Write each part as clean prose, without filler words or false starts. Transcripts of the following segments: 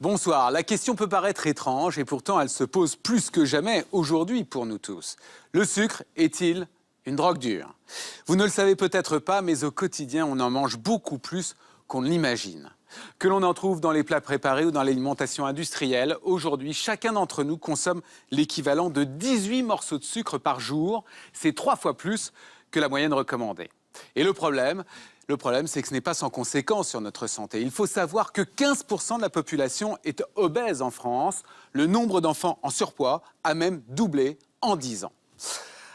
Bonsoir. La question peut paraître étrange et pourtant elle se pose plus que jamais aujourd'hui pour nous tous. Le sucre est-il une drogue dure? Vous ne le savez peut-être pas, mais au quotidien, on en mange beaucoup plus qu'on ne l'imagine. Que l'on en trouve dans les plats préparés ou dans l'alimentation industrielle, aujourd'hui, chacun d'entre nous consomme l'équivalent de 18 morceaux de sucre par jour. C'est 3 fois plus que la moyenne recommandée. Et le problème, c'est que ce n'est pas sans conséquence sur notre santé. Il faut savoir que 15% de la population est obèse en France. Le nombre d'enfants en surpoids a même doublé en 10 ans.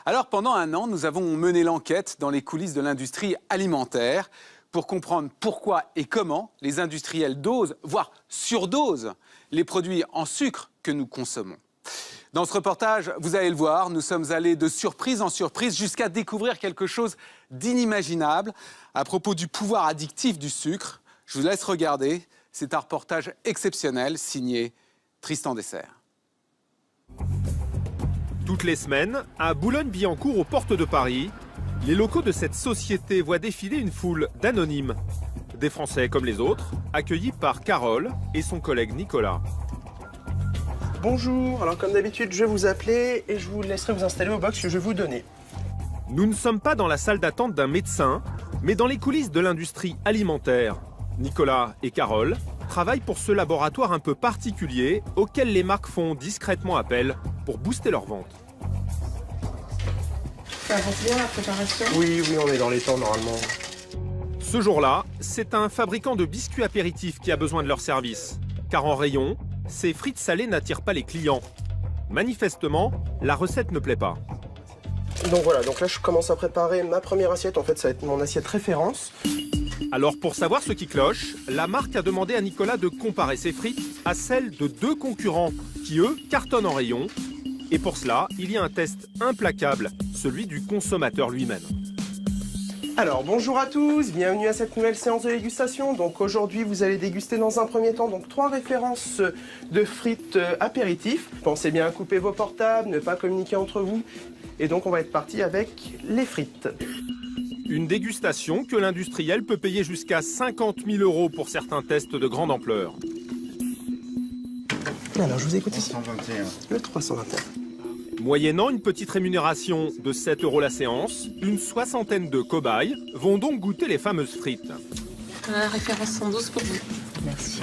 Alors, pendant un an, nous avons mené l'enquête dans les coulisses de l'industrie alimentaire pour comprendre pourquoi et comment les industriels dosent, voire surdosent, les produits en sucre que nous consommons. Dans ce reportage, vous allez le voir, nous sommes allés de surprise en surprise jusqu'à découvrir quelque chose d'inimaginable à propos du pouvoir addictif du sucre. Je vous laisse regarder. C'est un reportage exceptionnel signé Tristan Dessert. Toutes les semaines, à Boulogne-Billancourt, aux portes de Paris, les locaux de cette société voient défiler une foule d'anonymes. Des Français comme les autres, accueillis par Carole et son collègue Nicolas. Bonjour, alors comme d'habitude, je vais vous appeler et je vous laisserai vous installer au box que je vais vous donner. Nous ne sommes pas dans la salle d'attente d'un médecin, mais dans les coulisses de l'industrie alimentaire. Nicolas et Carole travaillent pour ce laboratoire un peu particulier auquel les marques font discrètement appel pour booster leurs ventes. Ça avance bien la préparation? Oui, on est dans les temps normalement. Ce jour-là, c'est un fabricant de biscuits apéritifs qui a besoin de leur service. Car en rayon, ces frites salées n'attirent pas les clients. Manifestement, la recette ne plaît pas. Donc voilà, donc là je commence à préparer ma première assiette. En fait, ça va être mon assiette référence. Alors pour savoir ce qui cloche, la marque a demandé à Nicolas de comparer ses frites à celles de 2 concurrents qui, eux, cartonnent en rayon. Et pour cela, il y a un test implacable, celui du consommateur lui-même. Alors bonjour à tous, bienvenue à cette nouvelle séance de dégustation. Donc aujourd'hui vous allez déguster dans un premier temps 3 références de frites apéritifs. Pensez bien à couper vos portables, ne pas communiquer entre vous. Et donc on va être parti avec les frites. Une dégustation que l'industriel peut payer jusqu'à 50 000 € pour certains tests de grande ampleur. Alors je vous écoute ici. 321. Le 321. Moyennant une petite rémunération de 7 € la séance, une soixantaine de cobayes vont donc goûter les fameuses frites. Référence 112 pour vous. Merci.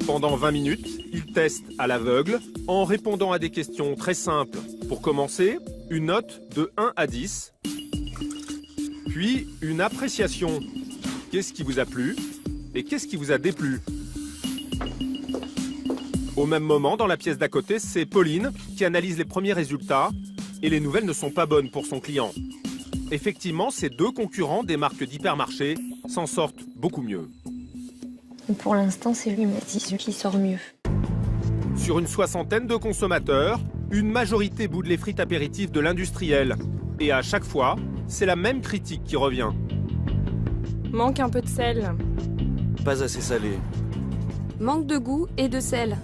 Pendant 20 minutes, ils testent à l'aveugle en répondant à des questions très simples. Pour commencer, une note de 1 à 10, puis une appréciation. Qu'est-ce qui vous a plu et qu'est-ce qui vous a déplu? Au même moment, dans la pièce d'à côté, c'est Pauline qui analyse les premiers résultats et les nouvelles ne sont pas bonnes pour son client. Effectivement, ces 2 concurrents des marques d'hypermarché s'en sortent beaucoup mieux. Pour l'instant, c'est lui, mais c'est celui qui sort mieux. Sur une soixantaine de consommateurs, une majorité boude les frites apéritives de l'industriel. Et à chaque fois, c'est la même critique qui revient. Manque un peu de sel. Pas assez salé. Manque de goût et de sel.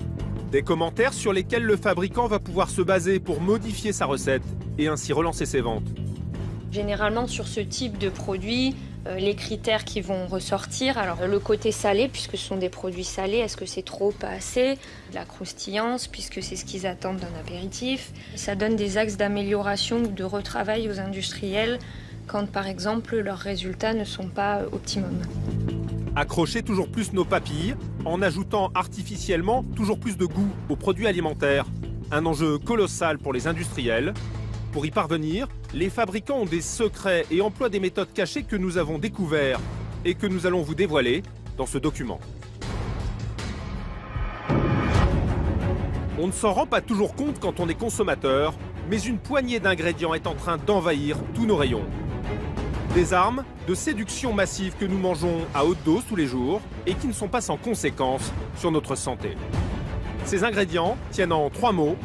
Des commentaires sur lesquels le fabricant va pouvoir se baser pour modifier sa recette et ainsi relancer ses ventes. Généralement, sur ce type de produit, les critères qui vont ressortir, alors le côté salé, puisque ce sont des produits salés, est-ce que c'est trop, pas assez? La croustillance, puisque c'est ce qu'ils attendent d'un apéritif. Ça donne des axes d'amélioration ou de retravail aux industriels quand, par exemple, leurs résultats ne sont pas optimums. Accrocher toujours plus nos papilles en ajoutant artificiellement toujours plus de goût aux produits alimentaires. Un enjeu colossal pour les industriels. Pour y parvenir, les fabricants ont des secrets et emploient des méthodes cachées que nous avons découvertes et que nous allons vous dévoiler dans ce document. On ne s'en rend pas toujours compte quand on est consommateur, mais une poignée d'ingrédients est en train d'envahir tous nos rayons. Des armes de séduction massive que nous mangeons à haute dose tous les jours et qui ne sont pas sans conséquences sur notre santé. Ces ingrédients tiennent en 3 mots: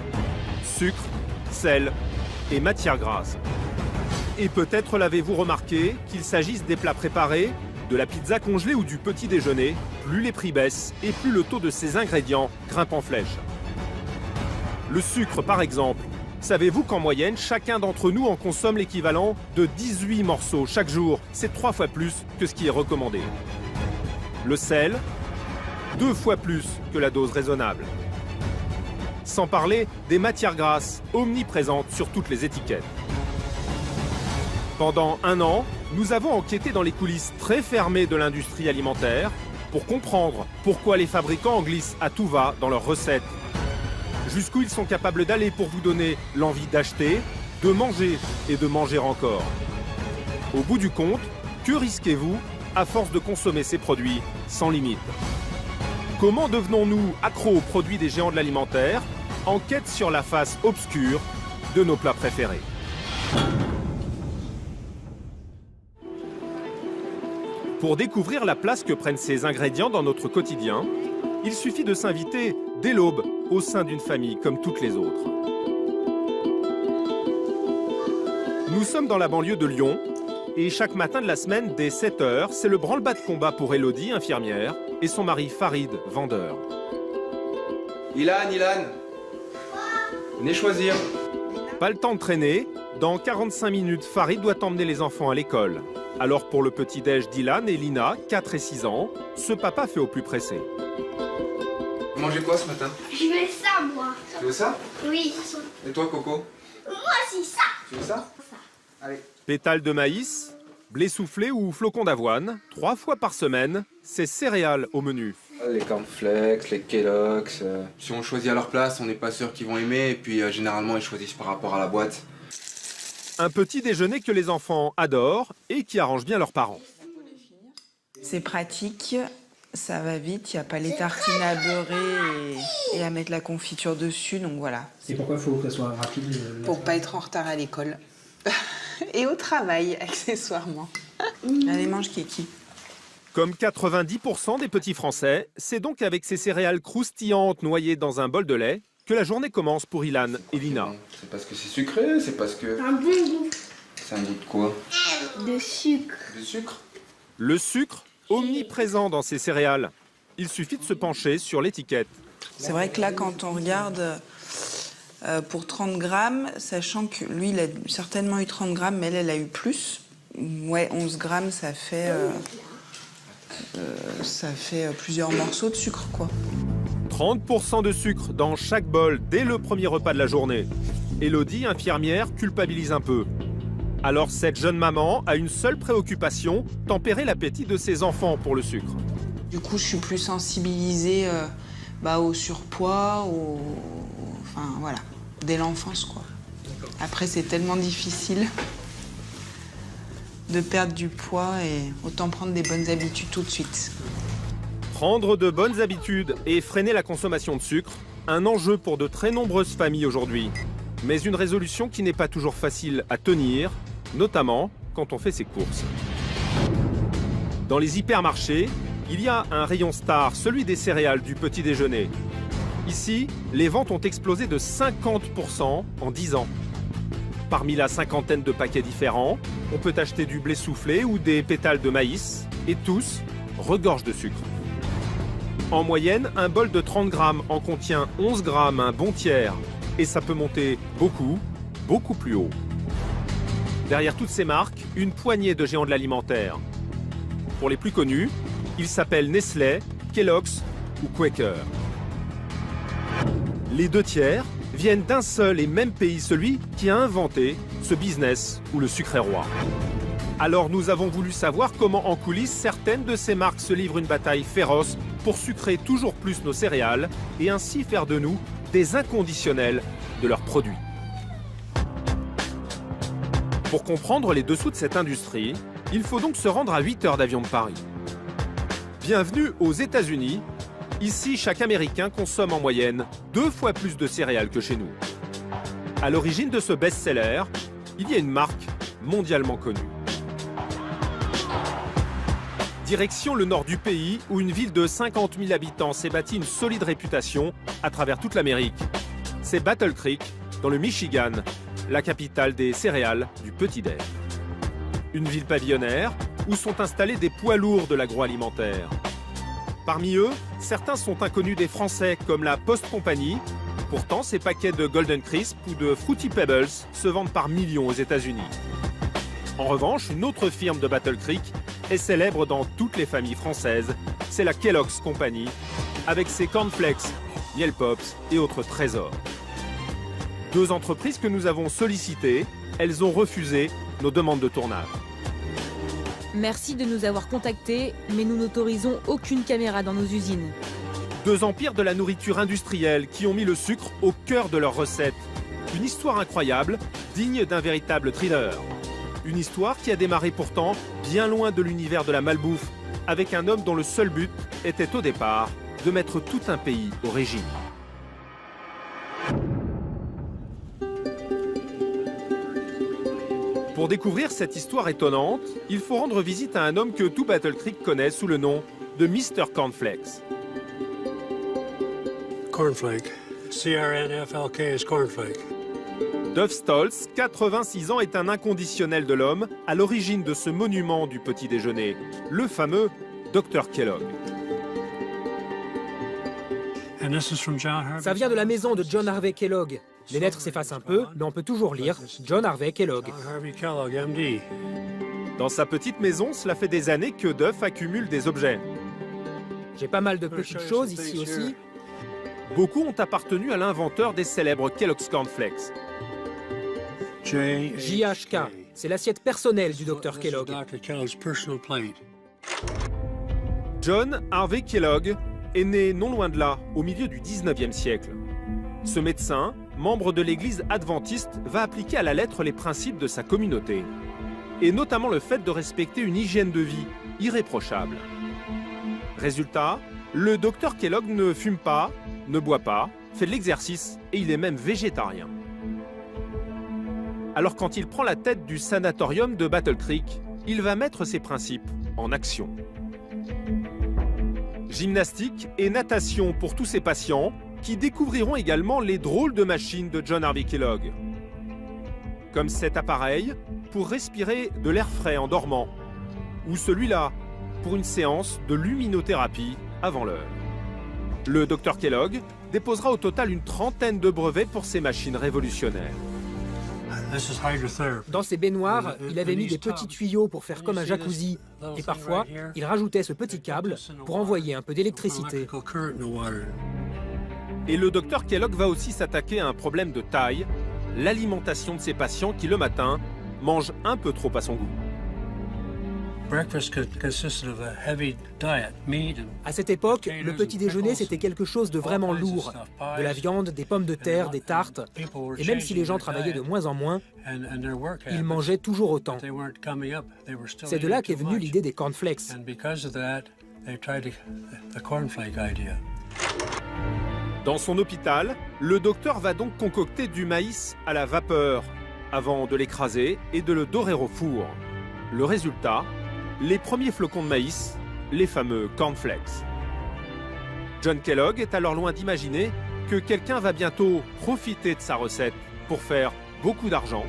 sucre, sel et matière grasse. Et peut-être l'avez-vous remarqué, qu'il s'agisse des plats préparés, de la pizza congelée ou du petit déjeuner, plus les prix baissent et plus le taux de ces ingrédients grimpe en flèche. Le sucre par exemple. Savez-vous qu'en moyenne, chacun d'entre nous en consomme l'équivalent de 18 morceaux chaque jour? C'est 3 fois plus que ce qui est recommandé. Le sel, 2 fois plus que la dose raisonnable. Sans parler des matières grasses omniprésentes sur toutes les étiquettes. Pendant 1 an, nous avons enquêté dans les coulisses très fermées de l'industrie alimentaire pour comprendre pourquoi les fabricants en glissent à tout va dans leurs recettes. Jusqu'où ils sont capables d'aller pour vous donner l'envie d'acheter, de manger et de manger encore. Au bout du compte, que risquez-vous à force de consommer ces produits sans limite? Comment devenons-nous accros aux produits des géants de l'alimentaire? Enquête sur la face obscure de nos plats préférés. Pour découvrir la place que prennent ces ingrédients dans notre quotidien, il suffit de s'inviter dès l'aube au sein d'une famille comme toutes les autres. Nous sommes dans la banlieue de Lyon et chaque matin de la semaine, dès 7 h, c'est le branle-bas de combat pour Elodie, infirmière, et son mari Farid, vendeur. Ilan, venez choisir. Pas le temps de traîner, dans 45 minutes, Farid doit emmener les enfants à l'école. Alors pour le petit-déj d'Ilan et Lina, 4 et 6 ans, ce papa fait au plus pressé. Vous mangez quoi ce matin? Je veux ça, moi. Tu veux ça? Oui. Et toi, Coco? Moi aussi, ça. Tu veux ça? Allez. Pétales de maïs, blé soufflé ou flocons d'avoine, 3 fois par semaine, c'est céréales au menu. Les cornflakes, les Kellogg's. Si on choisit à leur place, on n'est pas sûr qu'ils vont aimer. Et puis généralement, ils choisissent par rapport à la boîte. Un petit déjeuner que les enfants adorent et qui arrange bien leurs parents. C'est pratique, ça va vite, il n'y a pas les tartines à beurrer et à mettre la confiture dessus, donc voilà. Et pourquoi il faut que ça soit rapide? Pour pas être en retard à l'école. Et au travail, accessoirement. Allez, mange Kiki. Comme 90% des petits Français, c'est donc avec ces céréales croustillantes noyées dans un bol de lait que la journée commence pour Ilan et Lina. C'est parce que c'est sucré, c'est parce que... Un bon goût. C'est un goût de quoi? De sucre. De sucre? Le sucre, omniprésent dans ces céréales. Il suffit de se pencher sur l'étiquette. C'est vrai que là, quand on regarde pour 30 grammes, sachant que lui, il a certainement eu 30 grammes, mais elle a eu plus. Ouais, 11 grammes, ça fait plusieurs morceaux de sucre, quoi. 30% de sucre dans chaque bol dès le premier repas de la journée. Elodie, infirmière, culpabilise un peu. Alors cette jeune maman a une seule préoccupation, tempérer l'appétit de ses enfants pour le sucre. Du coup, je suis plus sensibilisée au surpoids, enfin voilà, dès l'enfance, quoi. Après, c'est tellement difficile de perdre du poids et autant prendre des bonnes habitudes tout de suite. Prendre de bonnes habitudes et freiner la consommation de sucre, un enjeu pour de très nombreuses familles aujourd'hui. Mais une résolution qui n'est pas toujours facile à tenir, notamment quand on fait ses courses. Dans les hypermarchés, il y a un rayon star, celui des céréales du petit déjeuner. Ici, les ventes ont explosé de 50% en 10 ans. Parmi la cinquantaine de paquets différents, on peut acheter du blé soufflé ou des pétales de maïs, et tous regorgent de sucre. En moyenne, un bol de 30 grammes en contient 11 grammes, un bon tiers. Et ça peut monter beaucoup, beaucoup plus haut. Derrière toutes ces marques, une poignée de géants de l'alimentaire. Pour les plus connus, ils s'appellent Nestlé, Kellogg's ou Quaker. Les 2 tiers viennent d'un seul et même pays, celui qui a inventé ce business où le sucre est roi. Alors nous avons voulu savoir comment en coulisses certaines de ces marques se livrent une bataille féroce pour sucrer toujours plus nos céréales et ainsi faire de nous des inconditionnels de leurs produits. Pour comprendre les dessous de cette industrie, il faut donc se rendre à 8 heures d'avion de Paris. Bienvenue aux États-Unis. Ici, chaque Américain consomme en moyenne 2 fois plus de céréales que chez nous. À l'origine de ce best-seller, il y a une marque mondialement connue. Direction le nord du pays, où une ville de 50 000 habitants s'est bâtie une solide réputation à travers toute l'Amérique. C'est Battle Creek, dans le Michigan, la capitale des céréales du petit-déj. Une ville pavillonnaire où sont installés des poids lourds de l'agroalimentaire. Parmi eux, certains sont inconnus des Français, comme la Post Company. Pourtant, ces paquets de Golden Crisp ou de Fruity Pebbles se vendent par millions aux États-Unis. En revanche, une autre firme de Battle Creek est célèbre dans toutes les familles françaises. C'est la Kellogg's Company, avec ses cornflakes, Miel Pops et autres trésors. 2 entreprises que nous avons sollicitées, elles ont refusé nos demandes de tournage. Merci de nous avoir contactés, mais nous n'autorisons aucune caméra dans nos usines. 2 empires de la nourriture industrielle qui ont mis le sucre au cœur de leurs recettes. Une histoire incroyable, digne d'un véritable thriller. Une histoire qui a démarré pourtant bien loin de l'univers de la malbouffe, avec un homme dont le seul but était au départ de mettre tout un pays au régime. Pour découvrir cette histoire étonnante, il faut rendre visite à un homme que tout Battle Creek connaît sous le nom de Mr. Cornflakes. Cornflake. C-R-N-F-L-K is cornflake. Duff Stoltz, 86 ans, est un inconditionnel de l'homme à l'origine de ce monument du petit déjeuner, le fameux Dr. Kellogg. Ça vient de la maison de John Harvey Kellogg. Les lettres s'effacent un peu, mais on peut toujours lire John Harvey Kellogg. Dans sa petite maison, cela fait des années que Duff accumule des objets. J'ai pas mal de petites choses ici aussi. Beaucoup ont appartenu à l'inventeur des célèbres Kellogg's Cornflakes. JHK, c'est l'assiette personnelle du Dr Kellogg. John Harvey Kellogg est né non loin de là, au milieu du 19e siècle. Ce médecin, membre de l'église adventiste, va appliquer à la lettre les principes de sa communauté. Et notamment le fait de respecter une hygiène de vie irréprochable. Résultat, le Dr Kellogg ne fume pas, ne boit pas, fait de l'exercice et il est même végétarien. Alors quand il prend la tête du sanatorium de Battle Creek, il va mettre ses principes en action. Gymnastique et natation pour tous ses patients qui découvriront également les drôles de machines de John Harvey Kellogg. Comme cet appareil pour respirer de l'air frais en dormant, ou celui-là pour une séance de luminothérapie avant l'heure. Le Dr Kellogg déposera au total une trentaine de brevets pour ces machines révolutionnaires. Dans ses baignoires, il avait mis des petits tuyaux pour faire comme un jacuzzi. Et parfois, il rajoutait ce petit câble pour envoyer un peu d'électricité. Et le Dr Kellogg va aussi s'attaquer à un problème de taille, l'alimentation de ses patients qui, le matin, mangent un peu trop à son goût. À cette époque, le petit déjeuner, c'était quelque chose de vraiment lourd. De la viande, des pommes de terre, des tartes. Et même si les gens travaillaient de moins en moins, ils mangeaient toujours autant. C'est de là qu'est venue l'idée des cornflakes. Dans son hôpital, le docteur va donc concocter du maïs à la vapeur, avant de l'écraser et de le dorer au four. Le résultat, les premiers flocons de maïs, les fameux cornflakes. John Kellogg est alors loin d'imaginer que quelqu'un va bientôt profiter de sa recette pour faire beaucoup d'argent.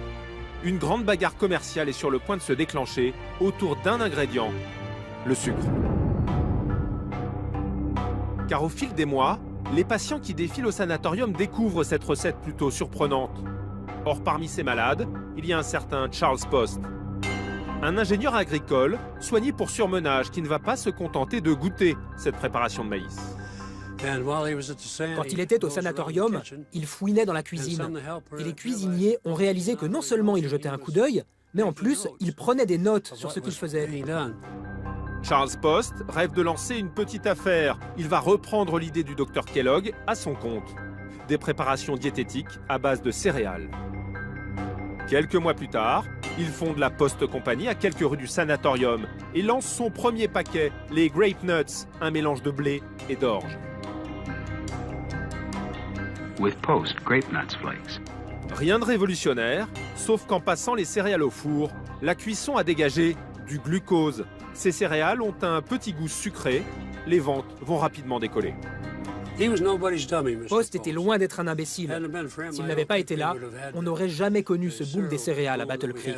Une grande bagarre commerciale est sur le point de se déclencher autour d'un ingrédient, le sucre. Car au fil des mois, les patients qui défilent au sanatorium découvrent cette recette plutôt surprenante. Or, parmi ces malades, il y a un certain Charles Post, un ingénieur agricole soigné pour surmenage qui ne va pas se contenter de goûter cette préparation de maïs. Quand il était au sanatorium, il fouinait dans la cuisine. Et les cuisiniers ont réalisé que non seulement il jetait un coup d'œil, mais en plus, il prenait des notes sur ce qu'il faisait. Charles Post rêve de lancer une petite affaire. Il va reprendre l'idée du Dr Kellogg à son compte. Des préparations diététiques à base de céréales. Quelques mois plus tard, il fonde la Post Company à quelques rues du sanatorium et lance son premier paquet, les Grape Nuts, un mélange de blé et d'orge. With Post Grape Nuts Flakes. Rien de révolutionnaire, sauf qu'en passant les céréales au four, la cuisson a dégagé du glucose. Ces céréales ont un petit goût sucré, les ventes vont rapidement décoller. Post était loin d'être un imbécile. S'il n'avait pas été là, on n'aurait jamais connu ce boom des céréales à Battle Creek.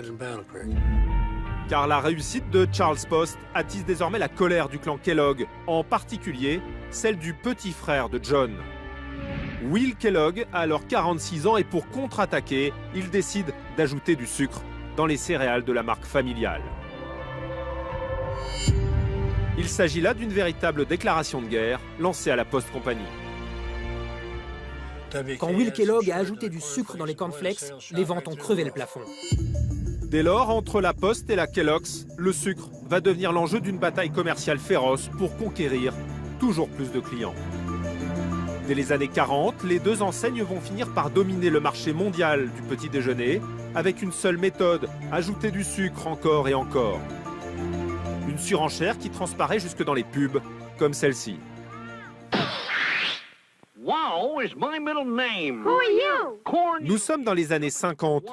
Car la réussite de Charles Post attise désormais la colère du clan Kellogg, en particulier celle du petit frère de John. Will Kellogg a alors 46 ans et pour contre-attaquer, il décide d'ajouter du sucre dans les céréales de la marque familiale. Il s'agit là d'une véritable déclaration de guerre lancée à la Post Company. Quand Will Kellogg a ajouté du sucre dans les cornflakes, les ventes ont crevé le plafond. Dès lors, entre la Post et la Kellogg's, le sucre va devenir l'enjeu d'une bataille commerciale féroce pour conquérir toujours plus de clients. Dès les années 40, les deux enseignes vont finir par dominer le marché mondial du petit déjeuner avec une seule méthode, ajouter du sucre encore et encore. Une surenchère qui transparaît jusque dans les pubs, comme celle-ci. Wow is my middle name. Who are you? Nous sommes dans les années 50.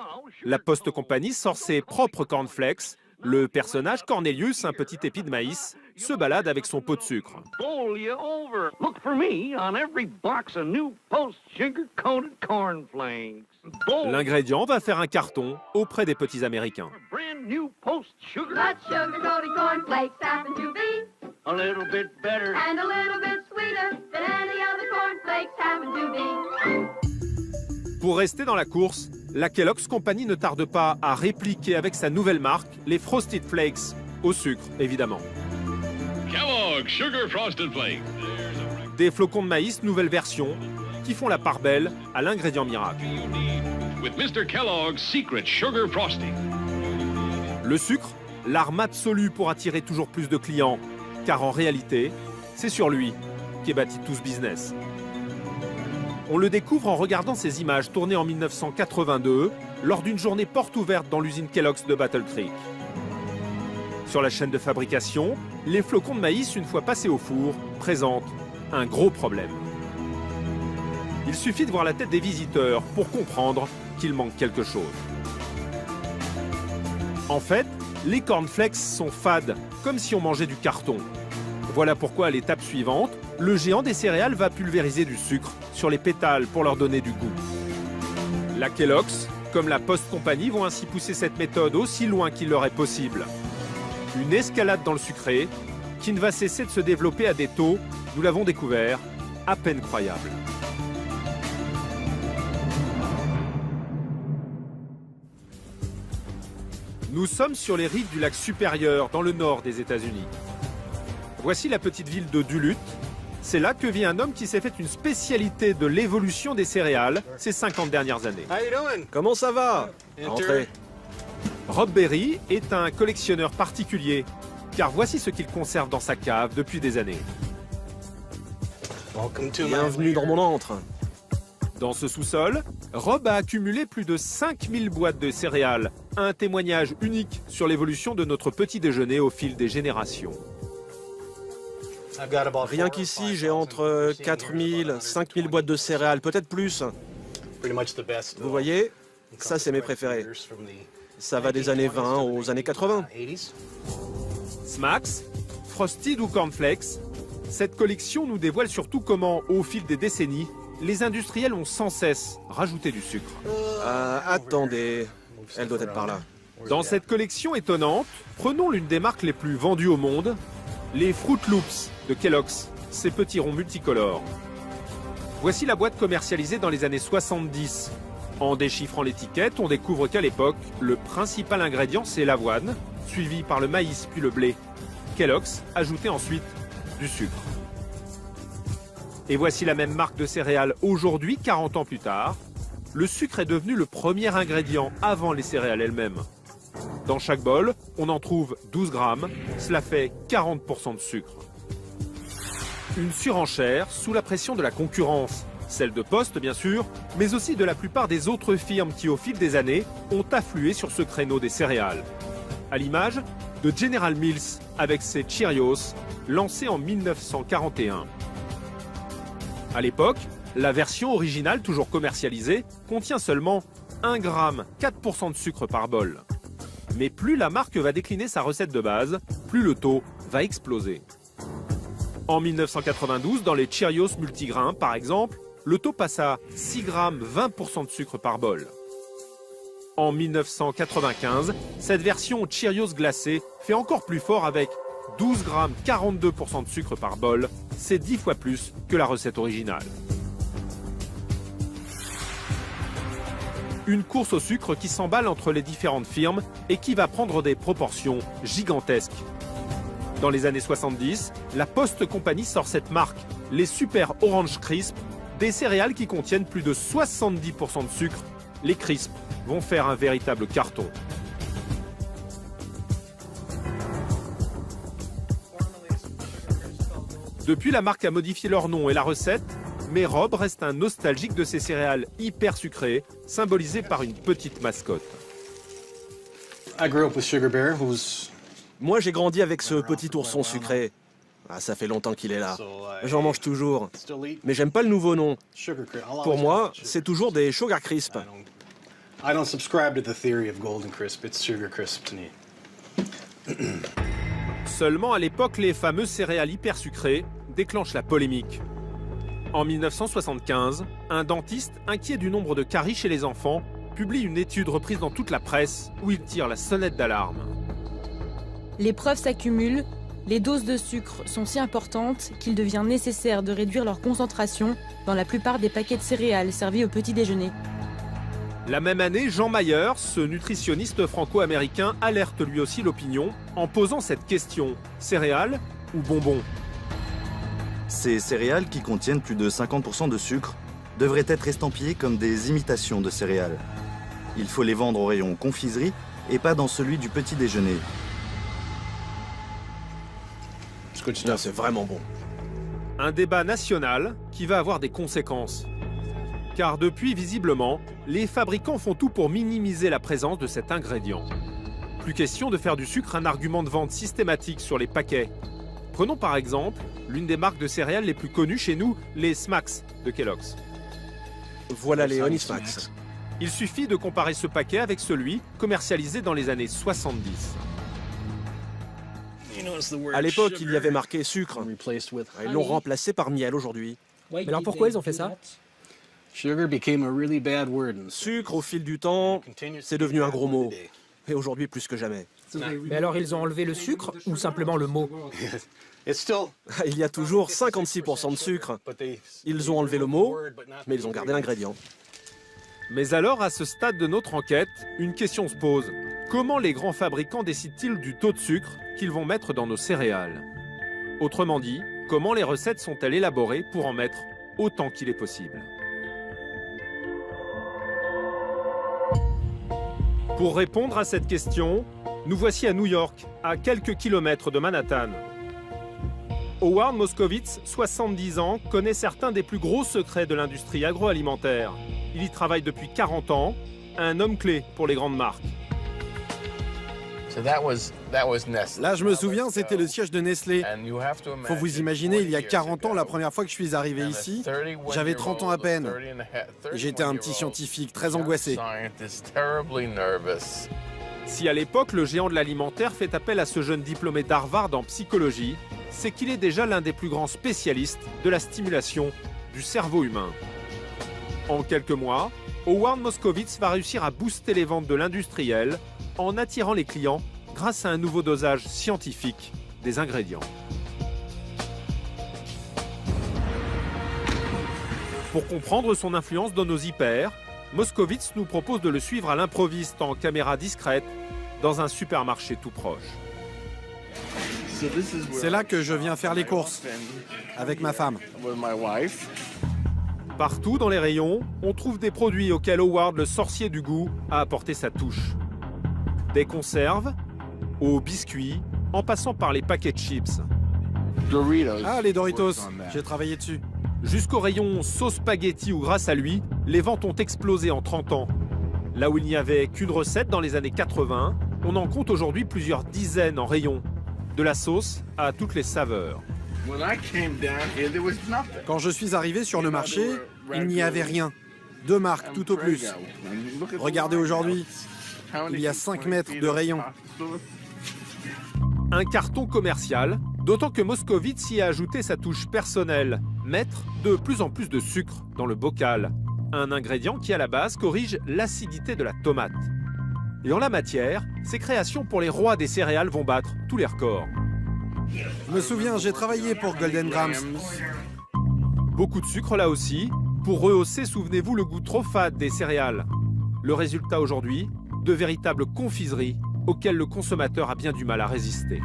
La Post Company sort ses propres cornflakes. Le personnage Cornelius, un petit épi de maïs, se balade avec son pot de sucre. Bowl you over. Look for me on every box of new Post sugar-coated cornflakes. L'ingrédient va faire un carton auprès des petits Américains. Brand new Post sugar. But sugar-coated cornflakes happen to be A little bit better. and a little bit sweeter than any other cornflakes happen to be. Pour rester dans la course, la Kellogg's Company ne tarde pas à répliquer avec sa nouvelle marque, les Frosted Flakes, au sucre évidemment. Kellogg's Sugar Frosted Flakes. Des flocons de maïs nouvelle version qui font la part belle à l'ingrédient miracle. With Mr. Kellogg's Secret Sugar Frosting. Le sucre, l'arme absolue pour attirer toujours plus de clients, car en réalité, c'est sur lui qu'est bâti tout ce business. On le découvre en regardant ces images tournées en 1982 lors d'une journée porte ouverte dans l'usine Kellogg's de Battle Creek. Sur la chaîne de fabrication, les flocons de maïs, une fois passés au four, présentent un gros problème. Il suffit de voir la tête des visiteurs pour comprendre qu'il manque quelque chose. En fait, les cornflakes sont fades, comme si on mangeait du carton. Voilà pourquoi à l'étape suivante, le géant des céréales va pulvériser du sucre sur les pétales pour leur donner du goût. La Kellogg's, comme la Post Company, vont ainsi pousser cette méthode aussi loin qu'il leur est possible. Une escalade dans le sucré qui ne va cesser de se développer à des taux, nous l'avons découvert, à peine croyables. Nous sommes sur les rives du lac Supérieur, dans le nord des États-Unis. Voici la petite ville de Duluth. C'est là que vit un homme qui s'est fait une spécialité de l'évolution des céréales ces 50 dernières années. Comment ça va? Entrez. Rob Berry est un collectionneur particulier, car voici ce qu'il conserve dans sa cave depuis des années. Bienvenue dans mon antre. Dans ce sous-sol, Rob a accumulé plus de 5000 boîtes de céréales, un témoignage unique sur l'évolution de notre petit déjeuner au fil des générations. Rien qu'ici, j'ai entre 4000 et 5000 boîtes de céréales, peut-être plus. Vous voyez, ça c'est mes préférés. Ça va des années 20 aux années 80. Smacks, Frosted ou Cornflakes, cette collection nous dévoile surtout comment, au fil des décennies, les industriels ont sans cesse rajouté du sucre. Attendez, elle doit être par là. Dans cette collection étonnante, prenons l'une des marques les plus vendues au monde, les Fruit Loops de Kellogg's, ces petits ronds multicolores. Voici la boîte commercialisée dans les années 70. En déchiffrant l'étiquette, on découvre qu'à l'époque, le principal ingrédient c'est l'avoine, suivi par le maïs puis le blé. Kellogg's ajoutait ensuite du sucre. Et voici la même marque de céréales aujourd'hui, 40 ans plus tard. Le sucre est devenu le premier ingrédient avant les céréales elles-mêmes. Dans chaque bol, on en trouve 12 grammes, cela fait 40% de sucre. Une surenchère sous la pression de la concurrence, celle de Post bien sûr, mais aussi de la plupart des autres firmes qui au fil des années ont afflué sur ce créneau des céréales. À l'image de General Mills avec ses Cheerios, lancés en 1941. À l'époque, la version originale, toujours commercialisée, contient seulement 1 gramme, 4% de sucre par bol. Mais plus la marque va décliner sa recette de base, plus le taux va exploser. En 1992, dans les Cheerios multigrains, par exemple, le taux passe à 6 grammes, 20% de sucre par bol. En 1995, cette version Cheerios glacée fait encore plus fort avec 12 grammes, 42% de sucre par bol. C'est 10 fois plus que la recette originale. Une course au sucre qui s'emballe entre les différentes firmes et qui va prendre des proportions gigantesques. Dans les années 70, la Post Company sort cette marque, les Super Orange Crisp, des céréales qui contiennent plus de 70% de sucre. Les Crisp vont faire un véritable carton. Depuis, la marque a modifié leur nom et la recette, mais Rob reste un nostalgique de ces céréales hyper sucrées, symbolisées par une petite mascotte. Moi, j'ai grandi avec ce petit ourson sucré. Ah, ça fait longtemps qu'il est là. J'en mange toujours. Mais j'aime pas le nouveau nom. Pour moi, c'est toujours des Sugar Crisp. Seulement à l'époque, les fameuses céréales hyper sucrées déclenchent la polémique. En 1975, un dentiste, inquiet du nombre de caries chez les enfants, publie une étude reprise dans toute la presse où il tire la sonnette d'alarme. Les preuves s'accumulent, les doses de sucre sont si importantes qu'il devient nécessaire de réduire leur concentration dans la plupart des paquets de céréales servis au petit déjeuner. La même année, Jean Mayer, ce nutritionniste franco-américain, alerte lui aussi l'opinion en posant cette question: céréales ou bonbons? Ces céréales, qui contiennent plus de 50% de sucre, devraient être estampillées comme des imitations de céréales. Il faut les vendre au rayon confiserie et pas dans celui du petit déjeuner. C'est vraiment bon. Un débat national qui va avoir des conséquences. Car depuis, visiblement, les fabricants font tout pour minimiser la présence de cet ingrédient. Plus question de faire du sucre un argument de vente systématique sur les paquets. Prenons par exemple l'une des marques de céréales les plus connues chez nous, les Smacks de Kellogg's. Voilà les Honey Smacks. Il suffit de comparer ce paquet avec celui commercialisé dans les années 70. À l'époque, il y avait marqué sucre. Ils l'ont remplacé par miel aujourd'hui. Mais alors pourquoi ils ont fait ça? Sucre, au fil du temps, c'est devenu un gros mot. Et aujourd'hui, plus que jamais. Mais alors ils ont enlevé le sucre ou simplement le mot? Il y a toujours 56% de sucre. Ils ont enlevé le mot, mais ils ont gardé l'ingrédient. Mais alors, à ce stade de notre enquête, une question se pose. Comment les grands fabricants décident-ils du taux de sucre qu'ils vont mettre dans nos céréales? Autrement dit, comment les recettes sont-elles élaborées pour en mettre autant qu'il est possible? Pour répondre à cette question, nous voici à New York, à quelques kilomètres de Manhattan. Howard Moskowitz, 70 ans, connaît certains des plus gros secrets de l'industrie agroalimentaire. Il y travaille depuis 40 ans, un homme clé pour les grandes marques. Là, je me souviens, c'était le siège de Nestlé. Faut vous imaginer, il y a 40 ans, la première fois que je suis arrivé ici, j'avais 30 ans à peine. J'étais un petit scientifique très angoissé. Si à l'époque, le géant de l'alimentaire fait appel à ce jeune diplômé d'Harvard en psychologie, c'est qu'il est déjà l'un des plus grands spécialistes de la stimulation du cerveau humain. En quelques mois, Howard Moskowitz va réussir à booster les ventes de l'industriel en attirant les clients grâce à un nouveau dosage scientifique des ingrédients. Pour comprendre son influence dans nos hyper, Moskowitz nous propose de le suivre à l'improviste en caméra discrète dans un supermarché tout proche. C'est là que je viens faire les courses, avec ma femme. Partout dans les rayons, on trouve des produits auxquels Howard, le sorcier du goût, a apporté sa touche. Des conserves, aux biscuits, en passant par les paquets de chips. Ah, les Doritos, j'ai travaillé dessus. Jusqu'au rayon sauce spaghetti ou grâce à lui, les ventes ont explosé en 30 ans. Là où il n'y avait qu'une recette dans les années 80, on en compte aujourd'hui plusieurs dizaines en rayon. De la sauce à toutes les saveurs. Quand je suis arrivé sur le marché, il n'y avait rien. 2 marques tout au plus. Regardez aujourd'hui, il y a 5 mètres de rayon. Un carton commercial, d'autant que Moskowitz y a ajouté sa touche personnelle, mettre de plus en plus de sucre dans le bocal. Un ingrédient qui à la base corrige l'acidité de la tomate. Et en la matière, ses créations pour les rois des céréales vont battre tous les records. Je me souviens, j'ai travaillé pour Golden Grams. Beaucoup de sucre là aussi, pour rehausser, souvenez-vous, le goût trop fade des céréales. Le résultat aujourd'hui, de véritables confiseries auxquelles le consommateur a bien du mal à résister.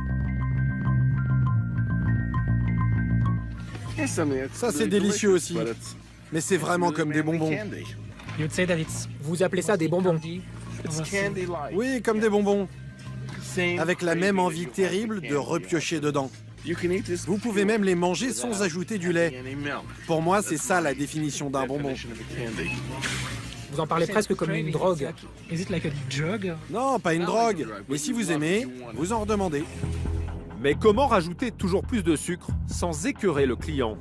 Ça, c'est délicieux aussi. Mais c'est vraiment comme des bonbons. Vous appelez ça des bonbons? Oui, comme des bonbons. Avec la même envie terrible de repiocher dedans. Vous pouvez même les manger sans ajouter du lait. Pour moi, c'est ça la définition d'un bonbon. Vous en parlez presque comme une drogue. Non, pas une drogue. Mais si vous aimez, vous en redemandez. Mais comment rajouter toujours plus de sucre sans écœurer le client?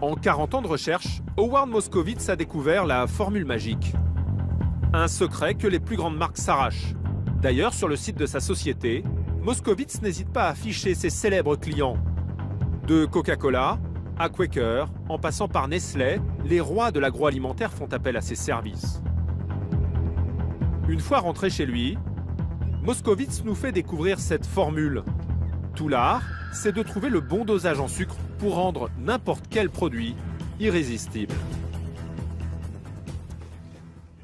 En 40 ans de recherche, Howard Moskowitz a découvert la formule magique. Un secret que les plus grandes marques s'arrachent. D'ailleurs, sur le site de sa société, Moskowitz n'hésite pas à afficher ses célèbres clients. De Coca-Cola à Quaker, en passant par Nestlé, les rois de l'agroalimentaire font appel à ses services. Une fois rentré chez lui, Moskowitz nous fait découvrir cette formule. Tout l'art, c'est de trouver le bon dosage en sucre pour rendre n'importe quel produit irrésistible.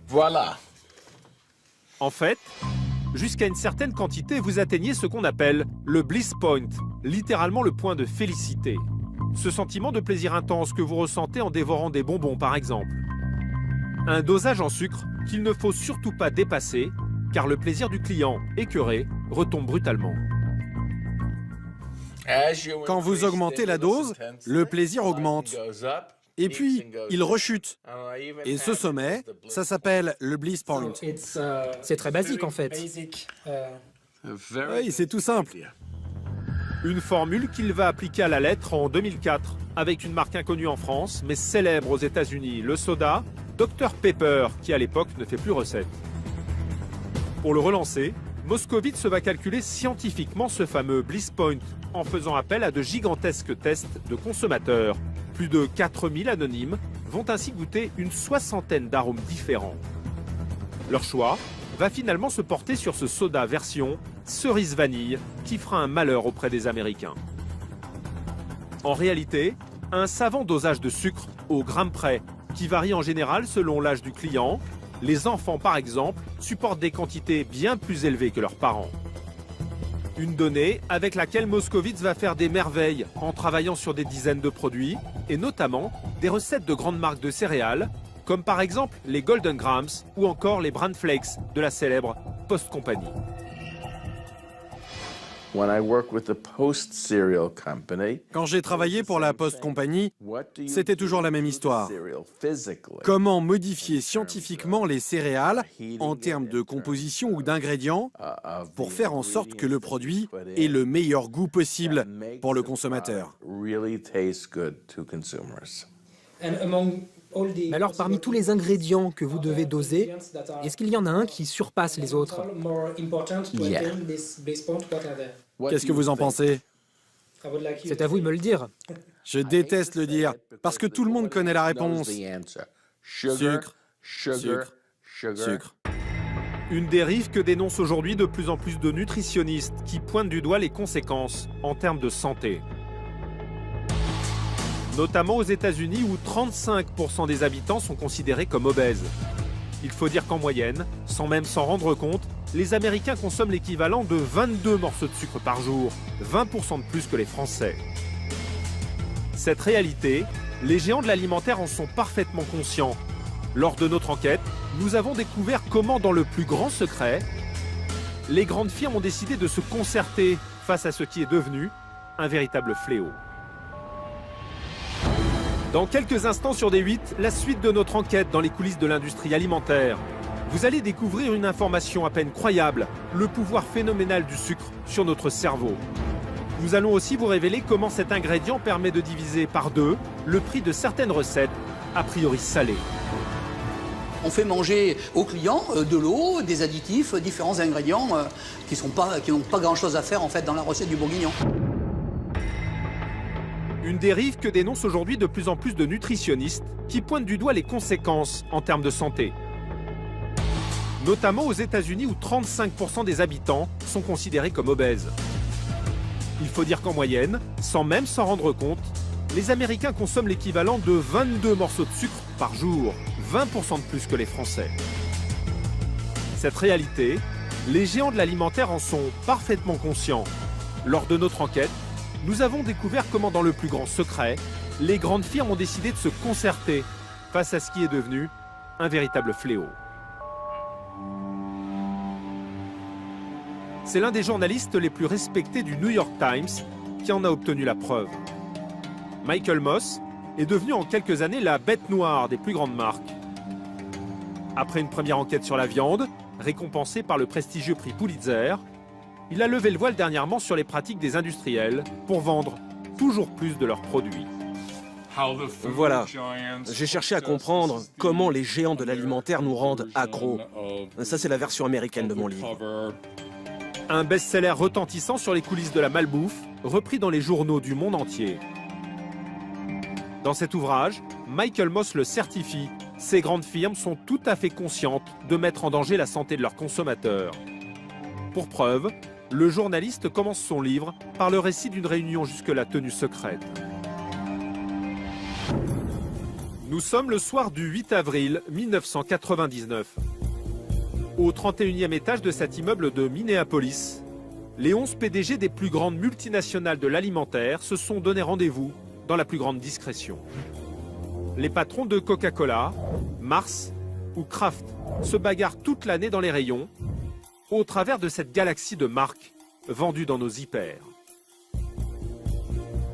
Voilà. En fait, jusqu'à une certaine quantité, vous atteignez ce qu'on appelle le bliss point, littéralement le point de félicité. Ce sentiment de plaisir intense que vous ressentez en dévorant des bonbons, par exemple. Un dosage en sucre qu'il ne faut surtout pas dépasser, car le plaisir du client écœuré retombe brutalement. Quand vous augmentez la dose, le plaisir augmente. Et puis, il rechute. Et ce sommet, ça s'appelle le bliss point. C'est très basique en fait. Oui, c'est tout simple. Une formule qu'il va appliquer à la lettre en 2004, avec une marque inconnue en France, mais célèbre aux États-Unis, le soda Dr Pepper, qui à l'époque ne fait plus recette. Pour le relancer, Moskowitz va calculer scientifiquement ce fameux bliss point, en faisant appel à de gigantesques tests de consommateurs. Plus de 4000 anonymes vont ainsi goûter une soixantaine d'arômes différents. Leur choix va finalement se porter sur ce soda version cerise vanille qui fera un malheur auprès des Américains. En réalité, un savant dosage de sucre au gramme près, qui varie en général selon l'âge du client. Les enfants, par exemple, supportent des quantités bien plus élevées que leurs parents. Une donnée avec laquelle Moskowitz va faire des merveilles en travaillant sur des dizaines de produits, et notamment des recettes de grandes marques de céréales, comme par exemple les Golden Grams ou encore les Bran Flakes de la célèbre Post Company. Quand j'ai travaillé pour la Post Company, c'était toujours la même histoire. Comment modifier scientifiquement les céréales en termes de composition ou d'ingrédients pour faire en sorte que le produit ait le meilleur goût possible pour le consommateur. Mais alors, parmi tous les ingrédients que vous devez doser, est-ce qu'il y en a un qui surpasse les autres? Qu'est-ce que vous en pensez? C'est à vous de me le dire. Je déteste le dire, parce que tout le monde connaît la réponse. Sucre, sucre, sucre. Une dérive que dénoncent aujourd'hui de plus en plus de nutritionnistes qui pointent du doigt les conséquences en termes de santé. Notamment aux États-Unis où 35% des habitants sont considérés comme obèses. Il faut dire qu'en moyenne, sans même s'en rendre compte, les Américains consomment l'équivalent de 22 morceaux de sucre par jour, 20% de plus que les Français. Cette réalité, les géants de l'alimentaire en sont parfaitement conscients. Lors de notre enquête, nous avons découvert comment, dans le plus grand secret, les grandes firmes ont décidé de se concerter face à ce qui est devenu un véritable fléau. Dans quelques instants sur D8, la suite de notre enquête dans les coulisses de l'industrie alimentaire. Vous allez découvrir une information à peine croyable, le pouvoir phénoménal du sucre sur notre cerveau. Nous allons aussi vous révéler comment cet ingrédient permet de diviser par 2 le prix de certaines recettes, a priori salées. On fait manger aux clients de l'eau, des additifs, différents ingrédients qui n'ont pas grand-chose à faire en fait dans la recette du bourguignon. Une dérive que dénoncent aujourd'hui de plus en plus de nutritionnistes qui pointent du doigt les conséquences en termes de santé. Notamment aux États-Unis où 35% des habitants sont considérés comme obèses. Il faut dire qu'en moyenne, sans même s'en rendre compte, les Américains consomment l'équivalent de 22 morceaux de sucre par jour, 20% de plus que les Français. Cette réalité, les géants de l'alimentaire en sont parfaitement conscients. Lors de notre enquête, nous avons découvert comment, dans le plus grand secret, les grandes firmes ont décidé de se concerter face à ce qui est devenu un véritable fléau. C'est l'un des journalistes les plus respectés du New York Times qui en a obtenu la preuve. Michael Moss est devenu en quelques années la bête noire des plus grandes marques. Après une première enquête sur la viande, récompensée par le prestigieux prix Pulitzer, il a levé le voile dernièrement sur les pratiques des industriels pour vendre toujours plus de leurs produits. Voilà, j'ai cherché à comprendre comment les géants de l'alimentaire nous rendent accros. Ça, c'est la version américaine de mon livre. Un best-seller retentissant sur les coulisses de la malbouffe, repris dans les journaux du monde entier. Dans cet ouvrage, Michael Moss le certifie, ces grandes firmes sont tout à fait conscientes de mettre en danger la santé de leurs consommateurs. Pour preuve, le journaliste commence son livre par le récit d'une réunion jusque-là tenue secrète. Nous sommes le soir du 8 avril 1999. Au 31e étage de cet immeuble de Minneapolis, les 11 PDG des plus grandes multinationales de l'alimentaire se sont donné rendez-vous dans la plus grande discrétion. Les patrons de Coca-Cola, Mars ou Kraft se bagarrent toute l'année dans les rayons, au travers de cette galaxie de marques vendues dans nos hyper.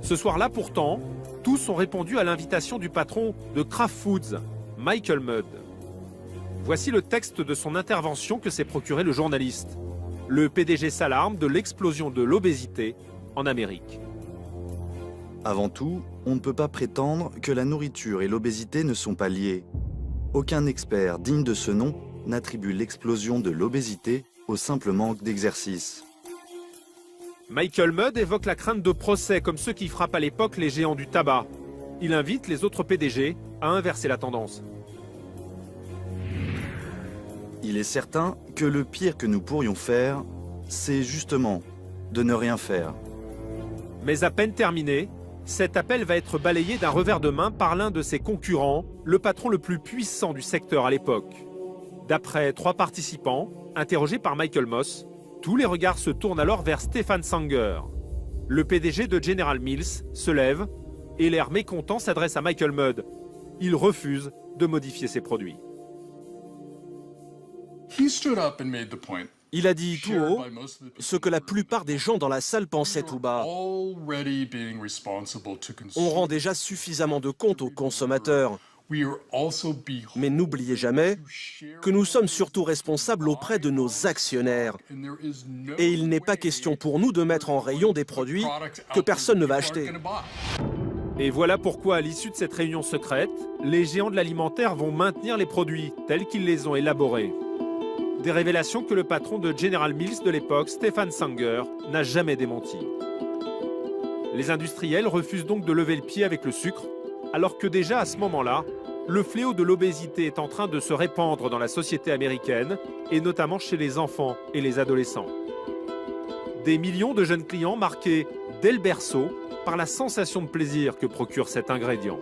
Ce soir-là, pourtant, tous ont répondu à l'invitation du patron de Kraft Foods, Michael Mudd. Voici le texte de son intervention que s'est procuré le journaliste. Le PDG s'alarme de l'explosion de l'obésité en Amérique. Avant tout, on ne peut pas prétendre que la nourriture et l'obésité ne sont pas liées. Aucun expert digne de ce nom n'attribue l'explosion de l'obésité au simple manque d'exercice. Michael Mudd évoque la crainte de procès comme ceux qui frappent à l'époque les géants du tabac. Il invite les autres PDG à inverser la tendance. Il est certain que le pire que nous pourrions faire, c'est justement de ne rien faire. Mais à peine terminé, cet appel va être balayé d'un revers de main par l'un de ses concurrents, le patron le plus puissant du secteur à l'époque. D'après 3 participants, interrogés par Michael Moss, tous les regards se tournent alors vers Stefan Sanger. Le PDG de General Mills se lève et l'air mécontent s'adresse à Michael Mudd. Il refuse de modifier ses produits. Il a dit tout haut ce que la plupart des gens dans la salle pensaient tout bas. On rend déjà suffisamment de compte aux consommateurs. Mais n'oubliez jamais que nous sommes surtout responsables auprès de nos actionnaires. Et il n'est pas question pour nous de mettre en rayon des produits que personne ne va acheter. Et voilà pourquoi, à l'issue de cette réunion secrète, les géants de l'alimentaire vont maintenir les produits tels qu'ils les ont élaborés. Des révélations que le patron de General Mills de l'époque, Stefan Sanger, n'a jamais démenties. Les industriels refusent donc de lever le pied avec le sucre, alors que déjà à ce moment-là, le fléau de l'obésité est en train de se répandre dans la société américaine, et notamment chez les enfants et les adolescents. Des millions de jeunes clients marqués dès le berceau par la sensation de plaisir que procure cet ingrédient.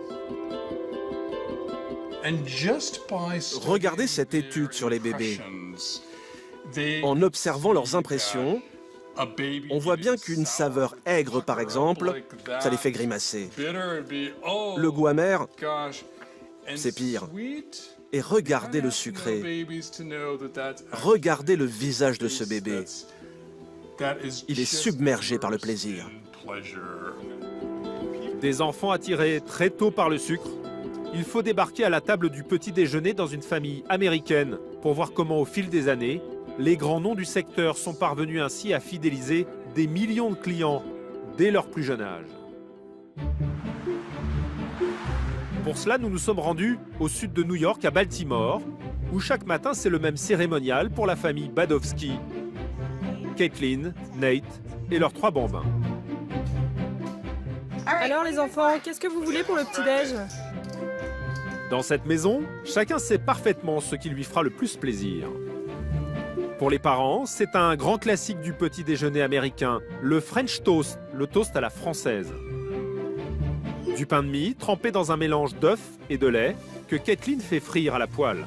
Regardez cette étude sur les bébés. En observant leurs impressions, on voit bien qu'une saveur aigre, par exemple, ça les fait grimacer. Le goût amer, c'est pire. Et regardez le sucré. Regardez le visage de ce bébé. Il est submergé par le plaisir. Des enfants attirés très tôt par le sucre, il faut débarquer à la table du petit déjeuner dans une famille américaine pour voir comment, au fil des années, les grands noms du secteur sont parvenus ainsi à fidéliser des millions de clients dès leur plus jeune âge. Pour cela, nous nous sommes rendus au sud de New York, à Baltimore, où chaque matin c'est le même cérémonial pour la famille Badowski, Caitlin, Nate et leurs 3 bambins. Alors les enfants, qu'est-ce que vous voulez pour le petit-déj? Dans cette maison, chacun sait parfaitement ce qui lui fera le plus plaisir. Pour les parents, c'est un grand classique du petit déjeuner américain, le French toast, le toast à la française. Du pain de mie trempé dans un mélange d'œufs et de lait que Caitlin fait frire à la poêle.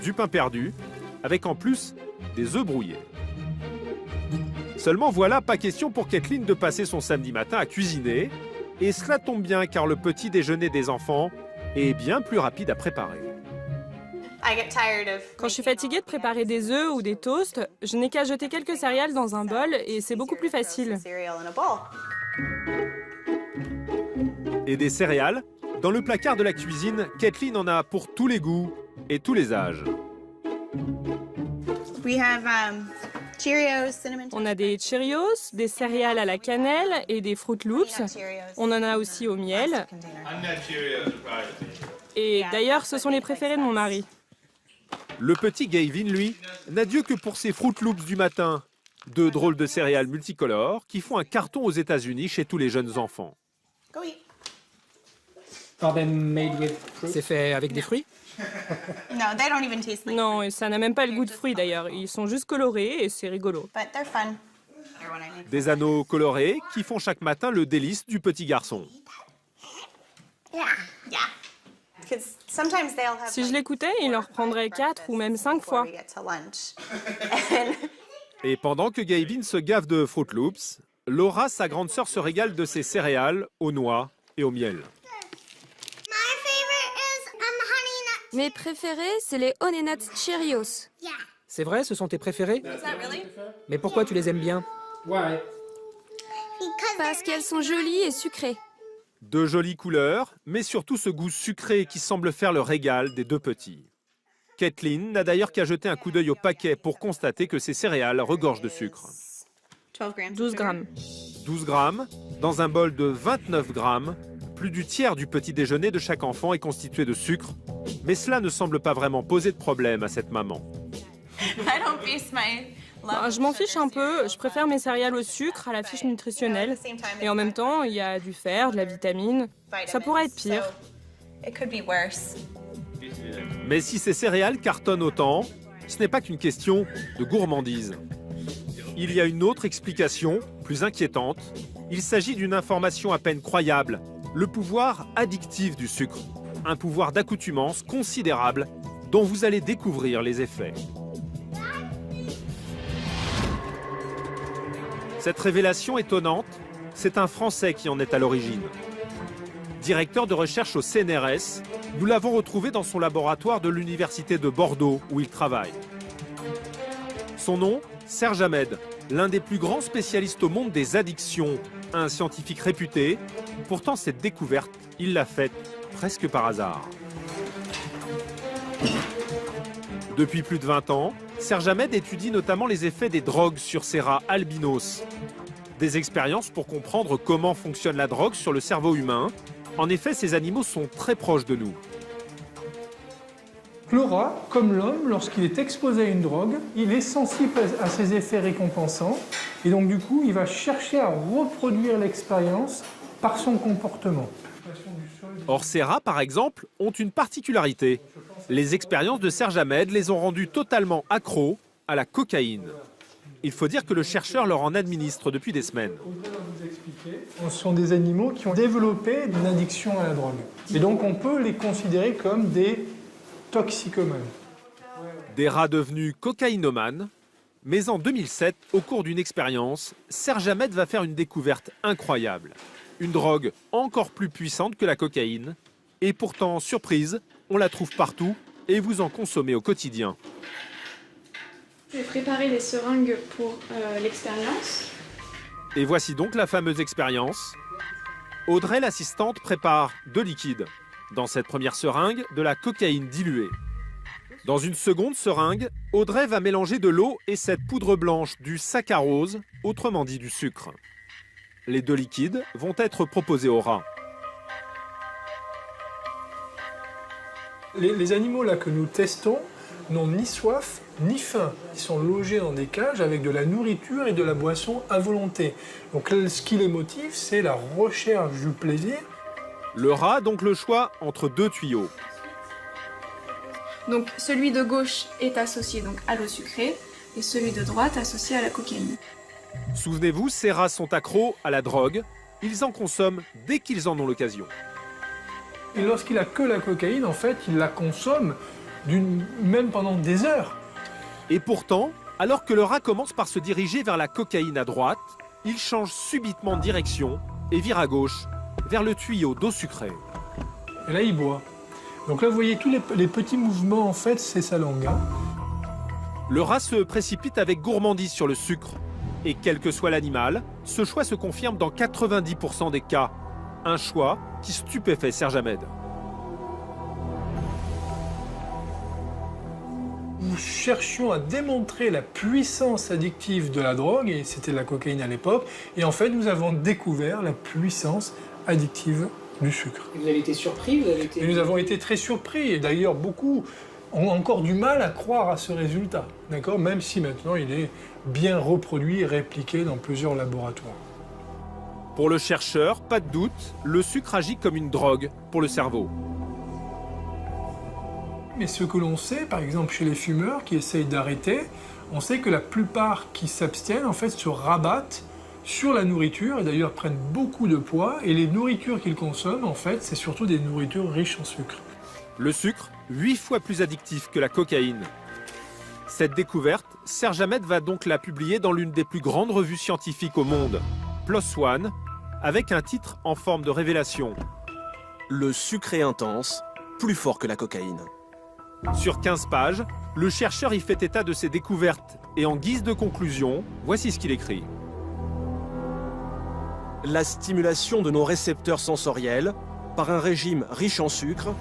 Du pain perdu, avec en plus des œufs brouillés. Seulement voilà, pas question pour Caitlin de passer son samedi matin à cuisiner, Et cela tombe bien car le petit déjeuner des enfants est bien plus rapide à préparer. Quand je suis fatiguée de préparer des œufs ou des toasts, je n'ai qu'à jeter quelques céréales dans un bol et c'est beaucoup plus facile. Et des céréales? Dans le placard de la cuisine, Kathleen en a pour tous les goûts et tous les âges. On a des Cheerios, des céréales à la cannelle et des Fruit Loops. On en a aussi au miel. Et d'ailleurs, ce sont les préférés de mon mari. Le petit Gavin, lui, n'a Dieu que pour ses Fruit Loops du matin. Deux drôles de céréales multicolores qui font un carton aux États-Unis chez tous les jeunes enfants. C'est fait avec des fruits? Non, et ça n'a même pas le goût de fruits d'ailleurs. Ils sont juste colorés et c'est rigolo. Des anneaux colorés qui font chaque matin le délice du petit garçon. Si je l'écoutais, il en reprendrait 4 ou même 5 fois. Et pendant que Gavin se gave de Fruit Loops, Laura, sa grande sœur, se régale de ses céréales aux noix et au miel. Mes préférés, c'est les Honey Nuts Cheerios. C'est vrai, ce sont tes préférés? Mais pourquoi tu les aimes bien? Parce qu'elles sont jolies et sucrées. De jolies couleurs, mais surtout ce goût sucré qui semble faire le régal des deux petits. Kathleen n'a d'ailleurs qu'à jeter un coup d'œil au paquet pour constater que ces céréales regorgent de sucre. 12 grammes. 12 grammes, dans un bol de 29 grammes, plus du tiers du petit déjeuner de chaque enfant est constitué de sucre, mais cela ne semble pas vraiment poser de problème à cette maman. Je m'en fiche un peu, je préfère mes céréales au sucre à la fiche nutritionnelle. Et en même temps, il y a du fer, de la vitamine. Ça pourrait être pire. Mais si ces céréales cartonnent autant, ce n'est pas qu'une question de gourmandise. Il y a une autre explication, plus inquiétante. Il s'agit d'une information à peine croyable, le pouvoir addictif du sucre. Un pouvoir d'accoutumance considérable dont vous allez découvrir les effets. Cette révélation étonnante, c'est un Français qui en est à l'origine. Directeur de recherche au CNRS, nous l'avons retrouvé dans son laboratoire de l'université de Bordeaux où il travaille. Son nom, Serge Ahmed, l'un des plus grands spécialistes au monde des addictions, un scientifique réputé. Pourtant, cette découverte, il l'a faite presque par hasard. Depuis plus de 20 ans, Serge Ahmed étudie notamment les effets des drogues sur ces rats albinos. Des expériences pour comprendre comment fonctionne la drogue sur le cerveau humain. En effet, ces animaux sont très proches de nous. Le rat, comme l'homme, lorsqu'il est exposé à une drogue, il est sensible à ses effets récompensants. Et donc, du coup, il va chercher à reproduire l'expérience par son comportement. Or, ces rats, par exemple, ont une particularité. Les expériences de Serge Ahmed les ont rendus totalement accros à la cocaïne. Il faut dire que le chercheur leur en administre depuis des semaines. Ce sont des animaux qui ont développé une addiction à la drogue. Et donc, on peut les considérer comme des toxicomanes. Des rats devenus cocaïnomanes. Mais en 2007, au cours d'une expérience, Serge Ahmed va faire une découverte incroyable. Une drogue encore plus puissante que la cocaïne. Et pourtant, surprise, on la trouve partout et vous en consommez au quotidien. Je vais préparer les seringues pour l'expérience. Et voici donc la fameuse expérience. Audrey, l'assistante, prépare 2 liquides. Dans cette première seringue, de la cocaïne diluée. Dans une seconde seringue, Audrey va mélanger de l'eau et cette poudre blanche du saccharose, autrement dit du sucre. Les 2 liquides vont être proposés aux rats. Les animaux là que nous testons n'ont ni soif ni faim. Ils sont logés dans des cages avec de la nourriture et de la boisson à volonté. Donc ce qui les motive, c'est la recherche du plaisir. Le rat a donc le choix entre 2 tuyaux. Donc celui de gauche est associé donc à l'eau sucrée et celui de droite associé à la cocaïne. Souvenez-vous, ces rats sont accros à la drogue. Ils en consomment dès qu'ils en ont l'occasion. Et lorsqu'il a que la cocaïne, en fait, il la consomme même pendant des heures. Et pourtant, alors que le rat commence par se diriger vers la cocaïne à droite, il change subitement de direction et vire à gauche vers le tuyau d'eau sucrée. Et là, il boit. Donc là, vous voyez tous les petits mouvements, en fait, c'est sa langue. Hein. Le rat se précipite avec gourmandise sur le sucre. Et quel que soit l'animal, ce choix se confirme dans 90% des cas. Un choix qui stupéfait Serge Ahmed. Nous cherchions à démontrer la puissance addictive de la drogue, et c'était la cocaïne à l'époque, et en fait nous avons découvert la puissance addictive du sucre. Et vous avez été surpris, Et nous avons été très surpris, et d'ailleurs beaucoup ont encore du mal à croire à ce résultat, d'accord, même si maintenant il est bien reproduit et répliqué dans plusieurs laboratoires. Pour le chercheur, pas de doute, le sucre agit comme une drogue pour le cerveau. Mais ce que l'on sait, par exemple chez les fumeurs qui essayent d'arrêter, on sait que la plupart qui s'abstiennent en fait se rabattent sur la nourriture et d'ailleurs prennent beaucoup de poids, et les nourritures qu'ils consomment en fait c'est surtout des nourritures riches en sucre. Le sucre, 8 fois plus addictif que la cocaïne. Cette découverte, Serge Ahmed va donc la publier dans l'une des plus grandes revues scientifiques au monde, PLOS ONE, avec un titre en forme de révélation. Le sucré intense, plus fort que la cocaïne. Sur 15 pages, le chercheur y fait état de ses découvertes et en guise de conclusion, voici ce qu'il écrit. La stimulation de nos récepteurs sensoriels par un régime riche en sucre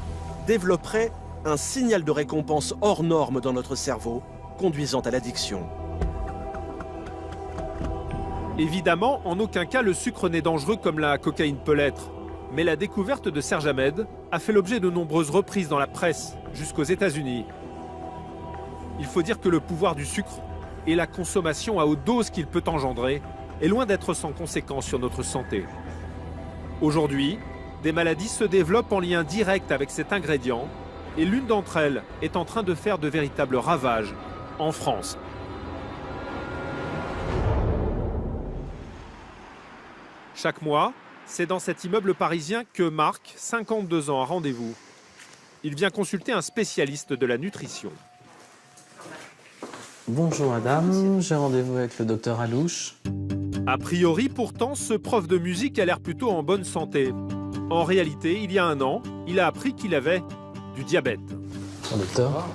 développerait un signal de récompense hors norme dans notre cerveau, conduisant à l'addiction. Évidemment, en aucun cas le sucre n'est dangereux comme la cocaïne peut l'être. Mais la découverte de Serge Ahmed a fait l'objet de nombreuses reprises dans la presse, jusqu'aux États-Unis. Il faut dire que le pouvoir du sucre et la consommation à haute dose qu'il peut engendrer est loin d'être sans conséquence sur notre santé. Aujourd'hui, des maladies se développent en lien direct avec cet ingrédient et l'une d'entre elles est en train de faire de véritables ravages en France. Chaque mois, c'est dans cet immeuble parisien que Marc, 52 ans, a rendez-vous. Il vient consulter un spécialiste de la nutrition. Bonjour madame, j'ai rendez-vous avec le docteur Alouche. A priori, pourtant, ce prof de musique a l'air plutôt en bonne santé. En réalité, il y a un an, il a appris qu'il avait du diabète. Docteur ?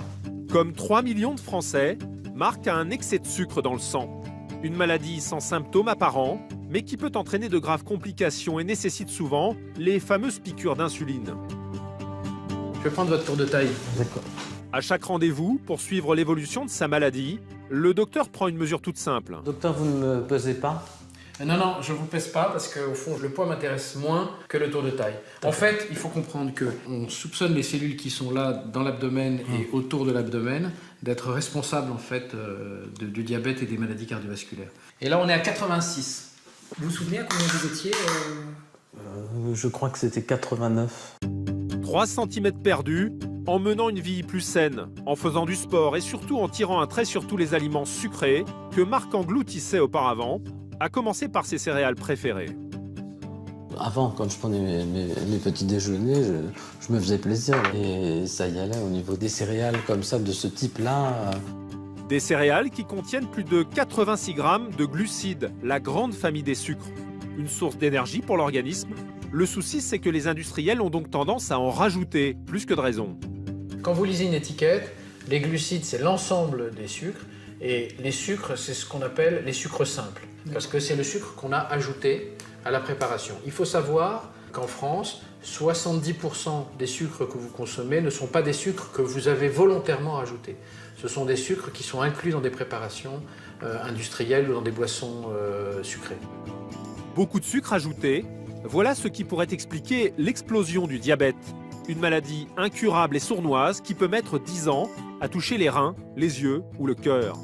Comme 3 millions de Français, Marc a un excès de sucre dans le sang. Une maladie sans symptômes apparents, mais qui peut entraîner de graves complications et nécessite souvent les fameuses piqûres d'insuline. Je vais prendre votre tour de taille. D'accord. À chaque rendez-vous, pour suivre l'évolution de sa maladie, le docteur prend une mesure toute simple. Docteur, vous ne me pesez pas ? Non, je ne vous pèse pas parce qu'au fond, le poids m'intéresse moins que le tour de taille. En fait, il faut comprendre qu'on soupçonne les cellules qui sont là dans l'abdomen et autour de l'abdomen d'être responsables en fait du diabète et des maladies cardiovasculaires. Et là, on est à 86. Vous vous souvenez à combien vous étiez Je crois que c'était 89. 3 cm perdus, en menant une vie plus saine, en faisant du sport et surtout en tirant un trait sur tous les aliments sucrés que Marc engloutissait auparavant, à commencer par ses céréales préférées. Avant, quand je prenais mes petits déjeuners, je me faisais plaisir. Et ça y allait au niveau des céréales comme ça, de ce type-là. Des céréales qui contiennent plus de 86 grammes de glucides, la grande famille des sucres. Une source d'énergie pour l'organisme. Le souci, c'est que les industriels ont donc tendance à en rajouter, plus que de raison. Quand vous lisez une étiquette, les glucides, c'est l'ensemble des sucres. Et les sucres, c'est ce qu'on appelle les sucres simples. Parce que c'est le sucre qu'on a ajouté à la préparation. Il faut savoir qu'en France, 70% des sucres que vous consommez ne sont pas des sucres que vous avez volontairement ajoutés. Ce sont des sucres qui sont inclus dans des préparations industrielles ou dans des boissons sucrées. Beaucoup de sucre ajouté, voilà ce qui pourrait expliquer l'explosion du diabète. Une maladie incurable et sournoise qui peut mettre 10 ans à toucher les reins, les yeux ou le cœur.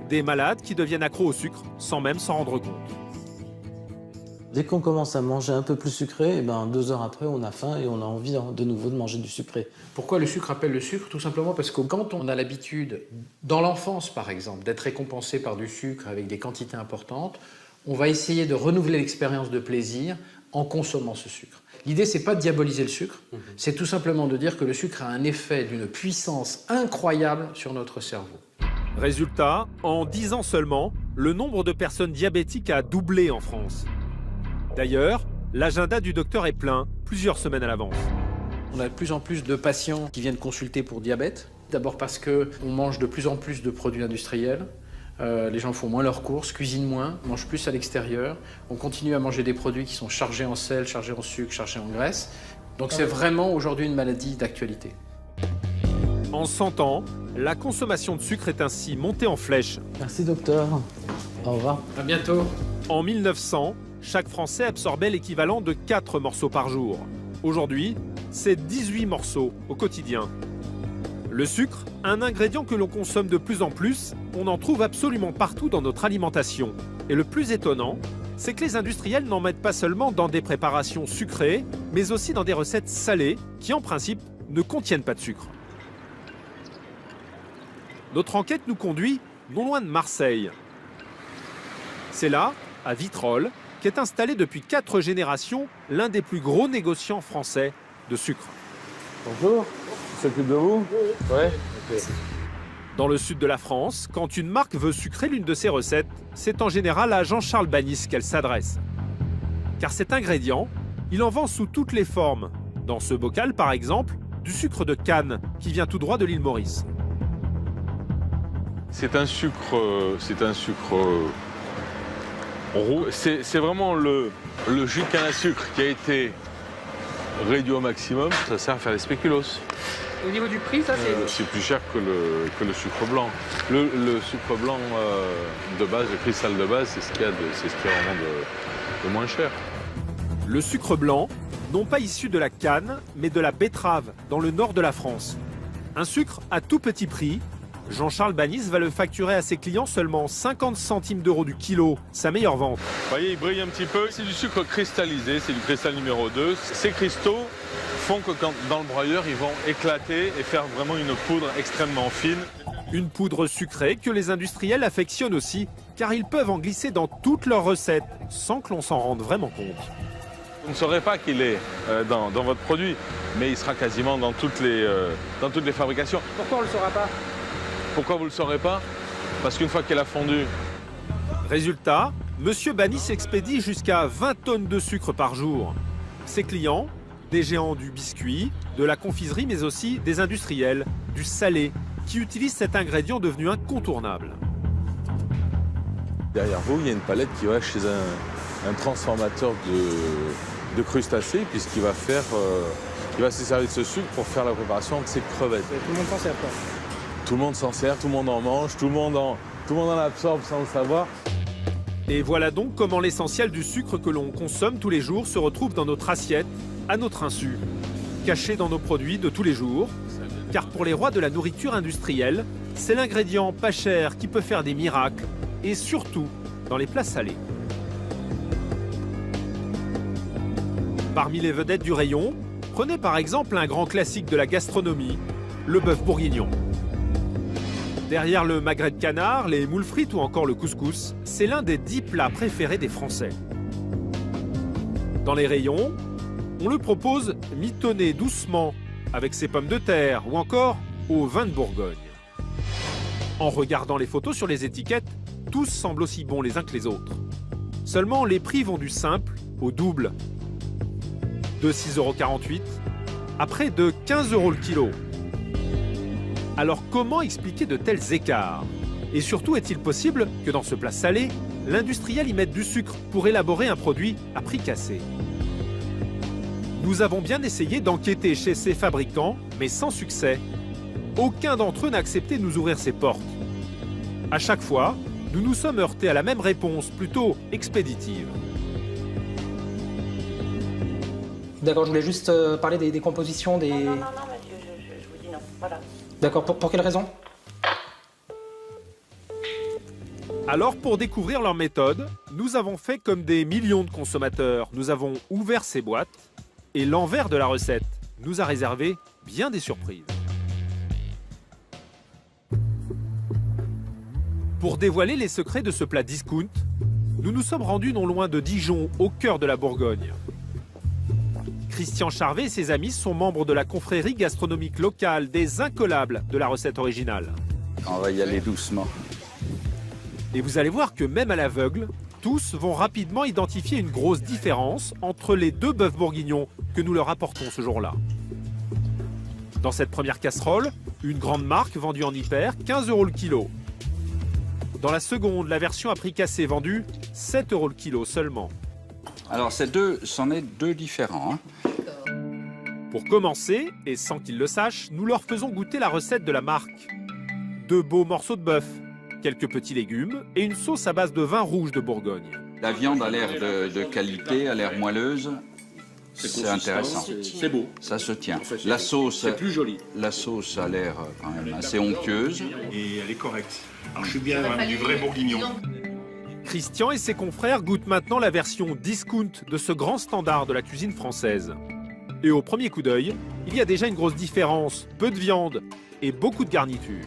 Des malades qui deviennent accros au sucre sans même s'en rendre compte. Dès qu'on commence à manger un peu plus sucré, et 2 heures après, on a faim et on a envie de nouveau de manger du sucré. Pourquoi le sucre appelle le sucre ? Tout simplement parce que quand on a l'habitude, dans l'enfance par exemple, d'être récompensé par du sucre avec des quantités importantes, on va essayer de renouveler l'expérience de plaisir en consommant ce sucre. L'idée, c'est pas de diaboliser le sucre, c'est tout simplement de dire que le sucre a un effet d'une puissance incroyable sur notre cerveau. Résultat, en 10 ans seulement, le nombre de personnes diabétiques a doublé en France. D'ailleurs, l'agenda du docteur est plein, plusieurs semaines à l'avance. On a de plus en plus de patients qui viennent consulter pour diabète. D'abord parce qu'on mange de plus en plus de produits industriels. Les gens font moins leurs courses, cuisinent moins, mangent plus à l'extérieur. On continue à manger des produits qui sont chargés en sel, chargés en sucre, chargés en graisse. Donc c'est vraiment aujourd'hui une maladie d'actualité. En 100 ans, la consommation de sucre est ainsi montée en flèche. Merci docteur. Au revoir. À bientôt. En 1900, chaque Français absorbait l'équivalent de 4 morceaux par jour. Aujourd'hui, c'est 18 morceaux au quotidien. Le sucre, un ingrédient que l'on consomme de plus en plus, on en trouve absolument partout dans notre alimentation. Et le plus étonnant, c'est que les industriels n'en mettent pas seulement dans des préparations sucrées, mais aussi dans des recettes salées qui, en principe, ne contiennent pas de sucre. Notre enquête nous conduit non loin de Marseille. C'est là, à Vitrolles, qu'est installé depuis 4 générations l'un des plus gros négociants français de sucre. Bonjour, on s'occupe de vous? Ouais, ok. Dans le sud de la France, quand une marque veut sucrer l'une de ses recettes, c'est en général à Jean-Charles Banis qu'elle s'adresse. Car cet ingrédient, il en vend sous toutes les formes. Dans ce bocal, par exemple, du sucre de canne qui vient tout droit de l'île Maurice. C'est un sucre roux. C'est vraiment le jus de canne à sucre qui a été réduit au maximum. Ça sert à faire des spéculoos. Au niveau du prix, ça c'est plus cher que le sucre blanc. Le sucre blanc de base, le cristal de base, c'est ce qui est vraiment de moins cher. Le sucre blanc, non pas issu de la canne, mais de la betterave, dans le nord de la France. Un sucre à tout petit prix. Jean-Charles Banis va le facturer à ses clients seulement 50 centimes d'euros du kilo, sa meilleure vente. Vous voyez, il brille un petit peu. C'est du sucre cristallisé, c'est du cristal numéro 2. Ces cristaux font que dans le broyeur, ils vont éclater et faire vraiment une poudre extrêmement fine. Une poudre sucrée que les industriels affectionnent aussi, car ils peuvent en glisser dans toutes leurs recettes, sans que l'on s'en rende vraiment compte. Vous ne saurez pas qu'il est dans votre produit, mais il sera quasiment dans toutes les fabrications. Pourquoi on ne le saura pas? Pourquoi vous ne le saurez pas? Parce qu'une fois qu'elle a fondu... Résultat, Monsieur Banis expédie jusqu'à 20 tonnes de sucre par jour. Ses clients, des géants du biscuit, de la confiserie, mais aussi des industriels, du salé, qui utilisent cet ingrédient devenu incontournable. Derrière vous, il y a une palette qui va chez un transformateur de crustacés, puisqu'il va il va se servir de ce sucre pour faire la préparation de ses crevettes. Et tout le monde s'en sert, quoi. Tout le monde s'en sert, tout le monde en mange, tout le monde en absorbe sans le savoir. Et voilà donc comment l'essentiel du sucre que l'on consomme tous les jours se retrouve dans notre assiette, à notre insu, caché dans nos produits de tous les jours. Car pour les rois de la nourriture industrielle, c'est l'ingrédient pas cher qui peut faire des miracles, et surtout dans les plats salés. Parmi les vedettes du rayon, prenez par exemple un grand classique de la gastronomie, le bœuf bourguignon. Derrière le magret de canard, les moules frites ou encore le couscous, c'est l'un des 10 plats préférés des Français. Dans les rayons, on le propose mitonné doucement avec ses pommes de terre ou encore au vin de Bourgogne. En regardant les photos sur les étiquettes, tous semblent aussi bons les uns que les autres. Seulement, les prix vont du simple au double. De 6,48 € à près de 15 € le kilo. Alors comment expliquer de tels écarts? Et surtout, est-il possible que dans ce plat salé, l'industriel y mette du sucre pour élaborer un produit à prix cassé? Nous avons bien essayé d'enquêter chez ces fabricants, mais sans succès. Aucun d'entre eux n'a accepté de nous ouvrir ses portes. À chaque fois, nous nous sommes heurtés à la même réponse, plutôt expéditive. D'accord, je voulais juste parler des compositions des... Non, monsieur, je vous dis non, voilà. D'accord, pour quelle raison? Alors, pour découvrir leur méthode, nous avons fait comme des millions de consommateurs. Nous avons ouvert ces boîtes et l'envers de la recette nous a réservé bien des surprises. Pour dévoiler les secrets de ce plat discount, nous nous sommes rendus non loin de Dijon, au cœur de la Bourgogne. Christian Charvet et ses amis sont membres de la confrérie gastronomique locale des incollables de la recette originale. On va y aller doucement. Et vous allez voir que même à l'aveugle, tous vont rapidement identifier une grosse différence entre les deux bœufs bourguignons que nous leur apportons ce jour-là. Dans cette première casserole, une grande marque vendue en hyper, 15 € le kilo. Dans la seconde, la version à prix cassé vendue, 7 € le kilo seulement. Alors, c'en est deux différents. Pour commencer, et sans qu'ils le sachent, nous leur faisons goûter la recette de la marque. De beaux morceaux de bœuf, quelques petits légumes et une sauce à base de vin rouge de Bourgogne. La viande a l'air de qualité, a l'air moelleuse. C'est intéressant. C'est beau. Ça se tient. En fait, la sauce, c'est plus joli. La sauce a l'air quand même assez onctueuse. Et elle est correcte. Alors, je suis bien du vrai bourguignon. Christian et ses confrères goûtent maintenant la version discount de ce grand standard de la cuisine française. Et au premier coup d'œil, il y a déjà une grosse différence, peu de viande et beaucoup de garnitures.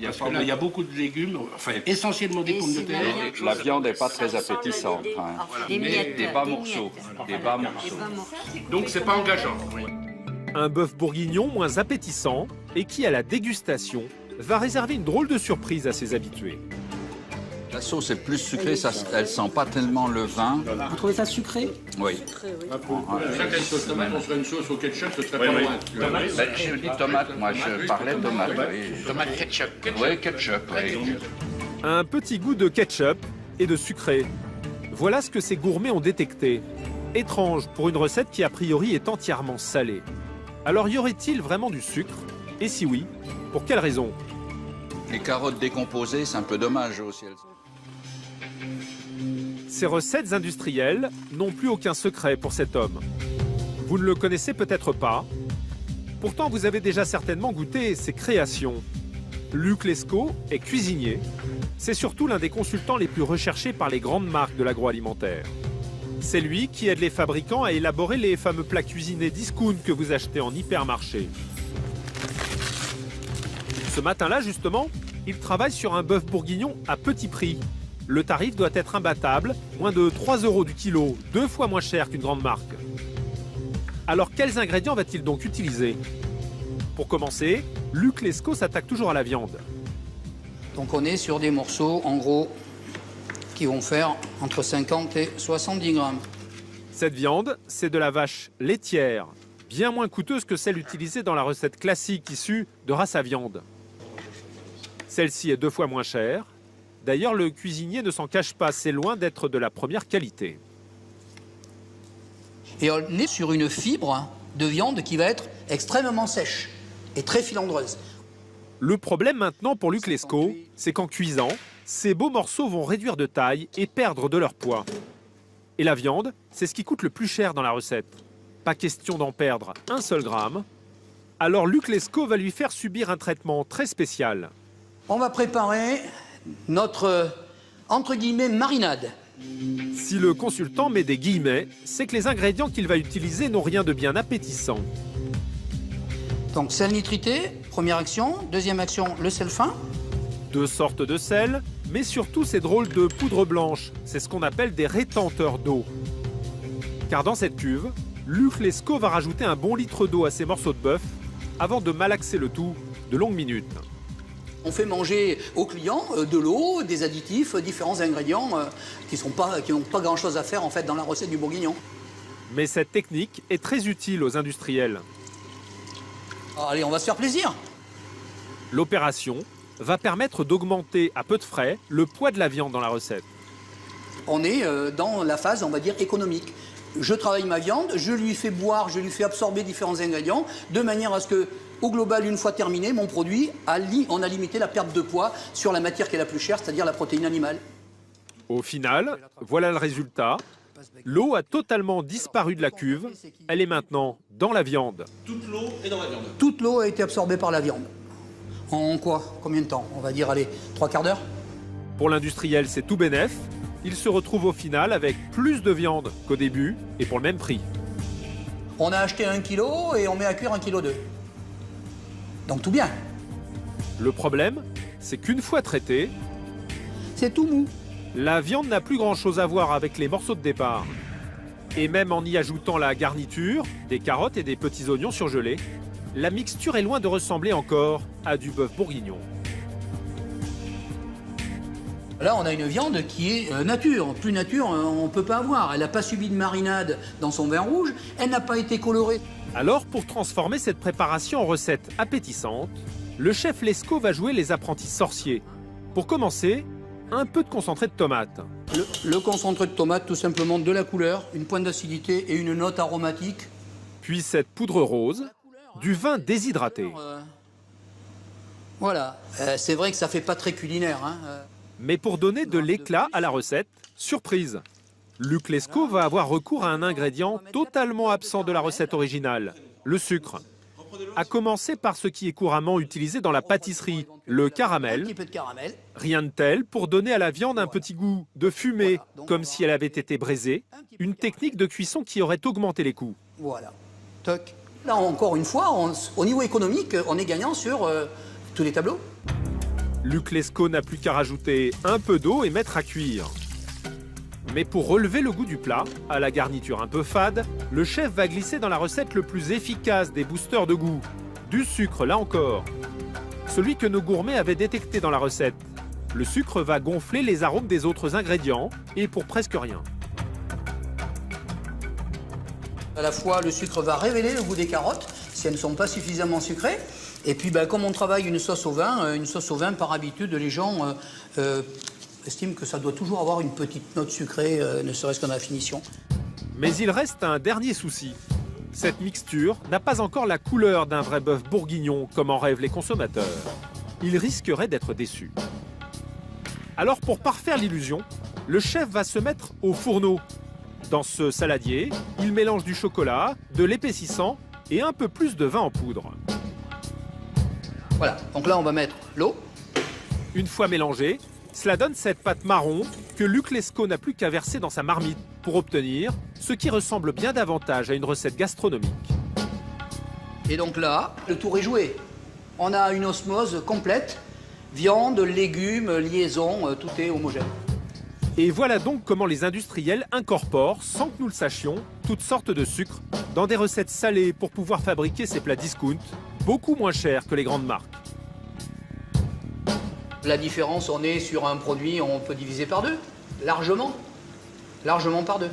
Parce que là, il y a beaucoup de légumes, enfin essentiellement des pommes de terre. La viande n'est pas très appétissante. Hein. Mais des bas morceaux. Des bas morceaux. Donc c'est pas engageant. Un bœuf bourguignon moins appétissant et qui, à la dégustation, va réserver une drôle de surprise à ses habitués. La sauce est plus sucrée, elle sent pas tellement le vin. Vous trouvez ça sucré? Oui. Chaque sauce tomate, on ferait une sauce au ketchup, ce serait pas loin. Je dis tomate, moi je parlais tomate. Oui. Tomate ketchup. Oui, ketchup. Oui. Un petit goût de ketchup et de sucré. Voilà ce que ces gourmets ont détecté. Étrange pour une recette qui a priori est entièrement salée. Alors y aurait-il vraiment du sucre? Et si oui, pour quelle raison? Les carottes décomposées, c'est un peu dommage aussi. Ces recettes industrielles n'ont plus aucun secret pour cet homme. Vous ne le connaissez peut-être pas. Pourtant, vous avez déjà certainement goûté ses créations. Luc Lescaut est cuisinier. C'est surtout l'un des consultants les plus recherchés par les grandes marques de l'agroalimentaire. C'est lui qui aide les fabricants à élaborer les fameux plats cuisinés discount que vous achetez en hypermarché. Ce matin-là, justement, il travaille sur un bœuf bourguignon à petit prix. Le tarif doit être imbattable, moins de 3 € du kilo, 2 fois moins cher qu'une grande marque. Alors quels ingrédients va-t-il donc utiliser? Pour commencer, Luc Lescaut s'attaque toujours à la viande. Donc on est sur des morceaux, en gros, qui vont faire entre 50 et 70 grammes. Cette viande, c'est de la vache laitière, bien moins coûteuse que celle utilisée dans la recette classique issue de race à viande. Celle-ci est 2 fois moins chère. D'ailleurs, le cuisinier ne s'en cache pas, c'est loin d'être de la première qualité. Et on est sur une fibre de viande qui va être extrêmement sèche et très filandreuse. Le problème maintenant pour Luc Lescaut, c'est qu'en cuisant, ces beaux morceaux vont réduire de taille et perdre de leur poids. Et la viande, c'est ce qui coûte le plus cher dans la recette. Pas question d'en perdre un seul gramme. Alors Luc Lescaut va lui faire subir un traitement très spécial. On va préparer notre, entre guillemets, marinade. Si le consultant met des guillemets, c'est que les ingrédients qu'il va utiliser n'ont rien de bien appétissant. Donc sel nitrité, première action. Deuxième action, le sel fin. 2 sortes de sel, mais surtout ces drôles de poudre blanche. C'est ce qu'on appelle des rétenteurs d'eau. Car dans cette cuve, Luc Lescaut va rajouter un bon litre d'eau à ses morceaux de bœuf avant de malaxer le tout de longues minutes. On fait manger aux clients de l'eau, des additifs, différents ingrédients qui n'ont pas grand-chose à faire en fait dans la recette du bourguignon. Mais cette technique est très utile aux industriels. Allez, on va se faire plaisir. L'opération va permettre d'augmenter à peu de frais le poids de la viande dans la recette. On est dans la phase, on va dire, économique. Je travaille ma viande, je lui fais boire, je lui fais absorber différents ingrédients, de manière à ce que, au global, une fois terminé, mon produit, on a limité la perte de poids sur la matière qui est la plus chère, c'est-à-dire la protéine animale. Au final, voilà le résultat. L'eau a totalement disparu de la cuve. Elle est maintenant dans la viande. Toute l'eau est dans la viande. Toute l'eau a été absorbée par la viande. En quoi? Combien de temps? On va dire, allez, 3 quarts d'heure. Pour l'industriel, c'est tout bénef. Il se retrouve au final avec plus de viande qu'au début et pour le même prix. On a acheté 1 kg et on met à cuire 1,2 kg. Donc tout bien. Le problème, c'est qu'une fois traité, c'est tout mou. La viande n'a plus grand-chose à voir avec les morceaux de départ. Et même en y ajoutant la garniture, des carottes et des petits oignons surgelés, la mixture est loin de ressembler encore à du bœuf bourguignon. Là, on a une viande qui est nature. Plus nature, on ne peut pas avoir. Elle n'a pas subi de marinade dans son vin rouge. Elle n'a pas été colorée. Alors, pour transformer cette préparation en recette appétissante, le chef Lescaut va jouer les apprentis sorciers. Pour commencer, un peu de concentré de tomate. Le concentré de tomate, tout simplement de la couleur, une pointe d'acidité et une note aromatique. Puis cette poudre rose, du vin déshydraté. Voilà, c'est vrai que ça fait pas très culinaire. Hein. Mais pour donner de l'éclat à la recette, surprise, Luc Lescaut va avoir recours à un ingrédient totalement absent de la recette originale, le sucre. À commencer par ce qui est couramment utilisé dans la pâtisserie, le caramel. Un petit peu de caramel. Rien de tel pour donner à la viande un petit goût de fumée, comme si elle avait été braisée, une technique de cuisson qui aurait augmenté les coûts. Voilà, toc. Là encore une fois, au niveau économique, on est gagnant sur tous les tableaux. Luc Lescaut n'a plus qu'à rajouter un peu d'eau et mettre à cuire. Mais pour relever le goût du plat, à la garniture un peu fade, le chef va glisser dans la recette le plus efficace des boosters de goût. Du sucre, là encore. Celui que nos gourmets avaient détecté dans la recette. Le sucre va gonfler les arômes des autres ingrédients, et pour presque rien. À la fois, le sucre va révéler le goût des carottes, si elles ne sont pas suffisamment sucrées. Et puis, comme on travaille une sauce au vin, par habitude, les gens estiment que ça doit toujours avoir une petite note sucrée, ne serait-ce qu'en finition. Mais il reste un dernier souci. Cette mixture n'a pas encore la couleur d'un vrai bœuf bourguignon, comme en rêvent les consommateurs. Ils risqueraient d'être déçus. Alors, pour parfaire l'illusion, le chef va se mettre au fourneau. Dans ce saladier, il mélange du chocolat, de l'épaississant et un peu plus de vin en poudre. Voilà, donc là on va mettre l'eau. Une fois mélangé, cela donne cette pâte marron que Luc Lescaut n'a plus qu'à verser dans sa marmite pour obtenir ce qui ressemble bien davantage à une recette gastronomique. Et donc là, le tour est joué. On a une osmose complète, viande, légumes, liaison, tout est homogène. Et voilà donc comment les industriels incorporent, sans que nous le sachions, toutes sortes de sucres dans des recettes salées pour pouvoir fabriquer ces plats discount, beaucoup moins chers que les grandes marques. La différence, on est sur un produit, on peut diviser par deux, largement par deux.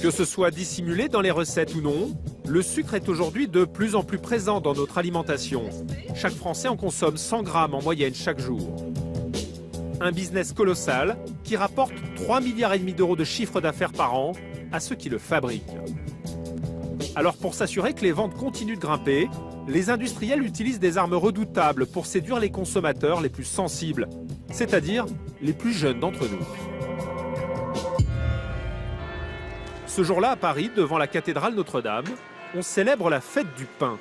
Que ce soit dissimulé dans les recettes ou non, le sucre est aujourd'hui de plus en plus présent dans notre alimentation. Chaque Français en consomme 100 grammes en moyenne chaque jour. Un business colossal qui rapporte 3,5 milliards d'euros de chiffre d'affaires par an à ceux qui le fabriquent. Alors pour s'assurer que les ventes continuent de grimper, les industriels utilisent des armes redoutables pour séduire les consommateurs les plus sensibles, c'est-à-dire les plus jeunes d'entre nous. Ce jour-là, à Paris, devant la cathédrale Notre-Dame, on célèbre la fête du pain.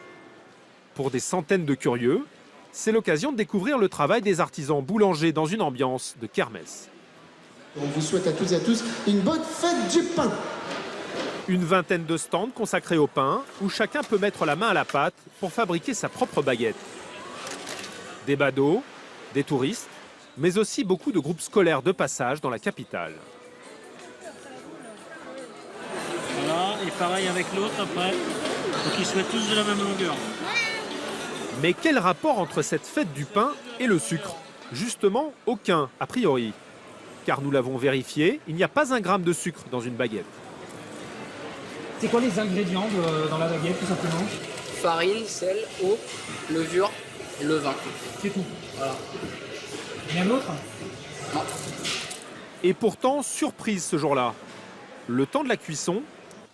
Pour des centaines de curieux, c'est l'occasion de découvrir le travail des artisans boulangers dans une ambiance de kermesse. On vous souhaite à toutes et à tous une bonne fête du pain. Une vingtaine de stands consacrés au pain, où chacun peut mettre la main à la pâte pour fabriquer sa propre baguette. Des badauds, des touristes, mais aussi beaucoup de groupes scolaires de passage dans la capitale. Voilà, et pareil avec l'autre après. Donc ils souhaitent tous de la même longueur. Mais quel rapport entre cette fête du pain et le sucre? Justement, aucun, a priori. Car nous l'avons vérifié, il n'y a pas un gramme de sucre dans une baguette. C'est quoi les ingrédients dans la baguette, tout simplement? Farine, sel, eau, levure, levain. C'est tout. Voilà. Il y a un autre? Non. Et pourtant, surprise ce jour-là. Le temps de la cuisson,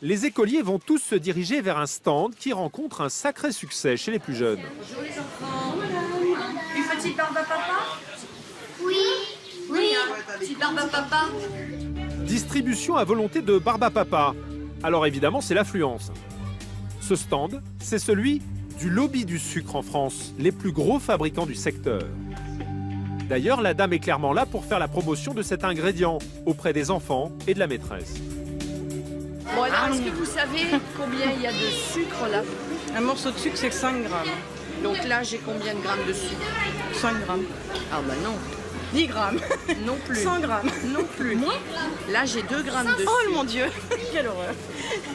les écoliers vont tous se diriger vers un stand qui rencontre un sacré succès chez les plus jeunes. Bonjour les enfants. Une petite barbe à papa? Oui. Oui, petite barbe à papa. Distribution à volonté de barbe à papa. Alors évidemment, c'est l'affluence. Ce stand, c'est celui du lobby du sucre en France, les plus gros fabricants du secteur. D'ailleurs, la dame est clairement là pour faire la promotion de cet ingrédient auprès des enfants et de la maîtresse. Bon alors, est-ce que vous savez combien il y a de sucre là? Un morceau de sucre, c'est 5 grammes. Donc là, j'ai combien de grammes de sucre? 5 grammes. Ah bah non. 10 grammes. Non plus. 100 grammes. Non plus. Moins? Là, j'ai 2 grammes de sucre. Oh mon Dieu, quelle horreur.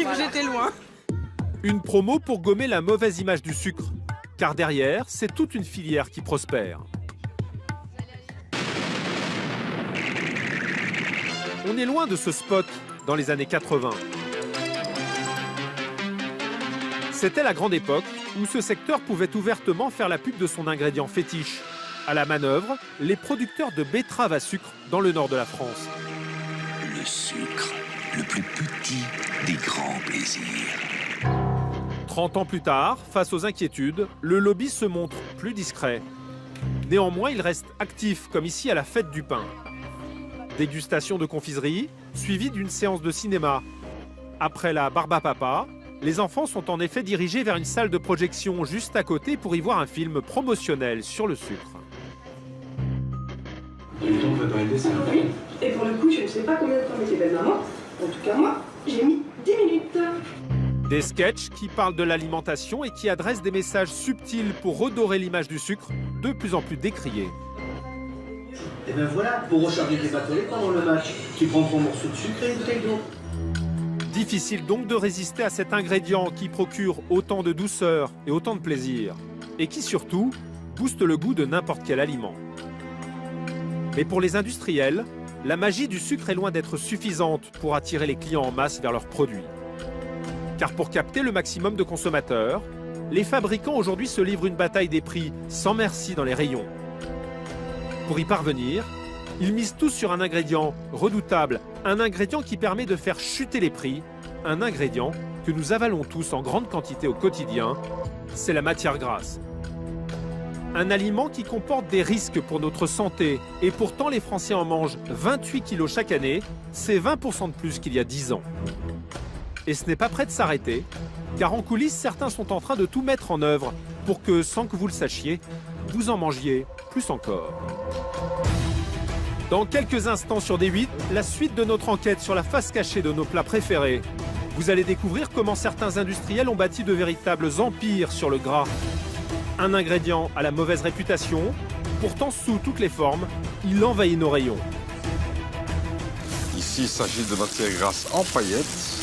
Voilà. J'étais loin. Une promo pour gommer la mauvaise image du sucre. Car derrière, c'est toute une filière qui prospère. On est loin de ce spot dans les années 80. C'était la grande époque où ce secteur pouvait ouvertement faire la pub de son ingrédient fétiche. À la manœuvre, les producteurs de betteraves à sucre dans le nord de la France. Le sucre, le plus petit des grands plaisirs. 30 ans plus tard, face aux inquiétudes, le lobby se montre plus discret. Néanmoins, il reste actif, comme ici à la fête du pain. Dégustation de confiserie, suivie d'une séance de cinéma. Après la barbe à papa, les enfants sont en effet dirigés vers une salle de projection juste à côté pour y voir un film promotionnel sur le sucre. Et pour le coup, je ne sais pas combien de temps mettait belle maman. En tout cas, moi, j'ai mis 10 minutes. Des sketchs qui parlent de l'alimentation et qui adressent des messages subtils pour redorer l'image du sucre, de plus en plus décriée. Et ben voilà, pour recharger tes batteries pendant le match, tu prends ton morceau de sucre et une bouteille d'eau. Difficile donc de résister à cet ingrédient qui procure autant de douceur et autant de plaisir, et qui surtout booste le goût de n'importe quel aliment. Mais pour les industriels, la magie du sucre est loin d'être suffisante pour attirer les clients en masse vers leurs produits. Car pour capter le maximum de consommateurs, les fabricants aujourd'hui se livrent une bataille des prix sans merci dans les rayons. Pour y parvenir, ils misent tous sur un ingrédient redoutable, un ingrédient qui permet de faire chuter les prix, un ingrédient que nous avalons tous en grande quantité au quotidien, c'est la matière grasse. Un aliment qui comporte des risques pour notre santé, et pourtant les Français en mangent 28 kilos chaque année, c'est 20% de plus qu'il y a 10 ans. Et ce n'est pas prêt de s'arrêter, car en coulisses, certains sont en train de tout mettre en œuvre pour que, sans que vous le sachiez, vous en mangiez plus encore. Dans quelques instants sur D8, la suite de notre enquête sur la face cachée de nos plats préférés. Vous allez découvrir comment certains industriels ont bâti de véritables empires sur le gras. Un ingrédient à la mauvaise réputation, pourtant sous toutes les formes, il envahit nos rayons. Ici, il s'agit de matière grasse en paillettes.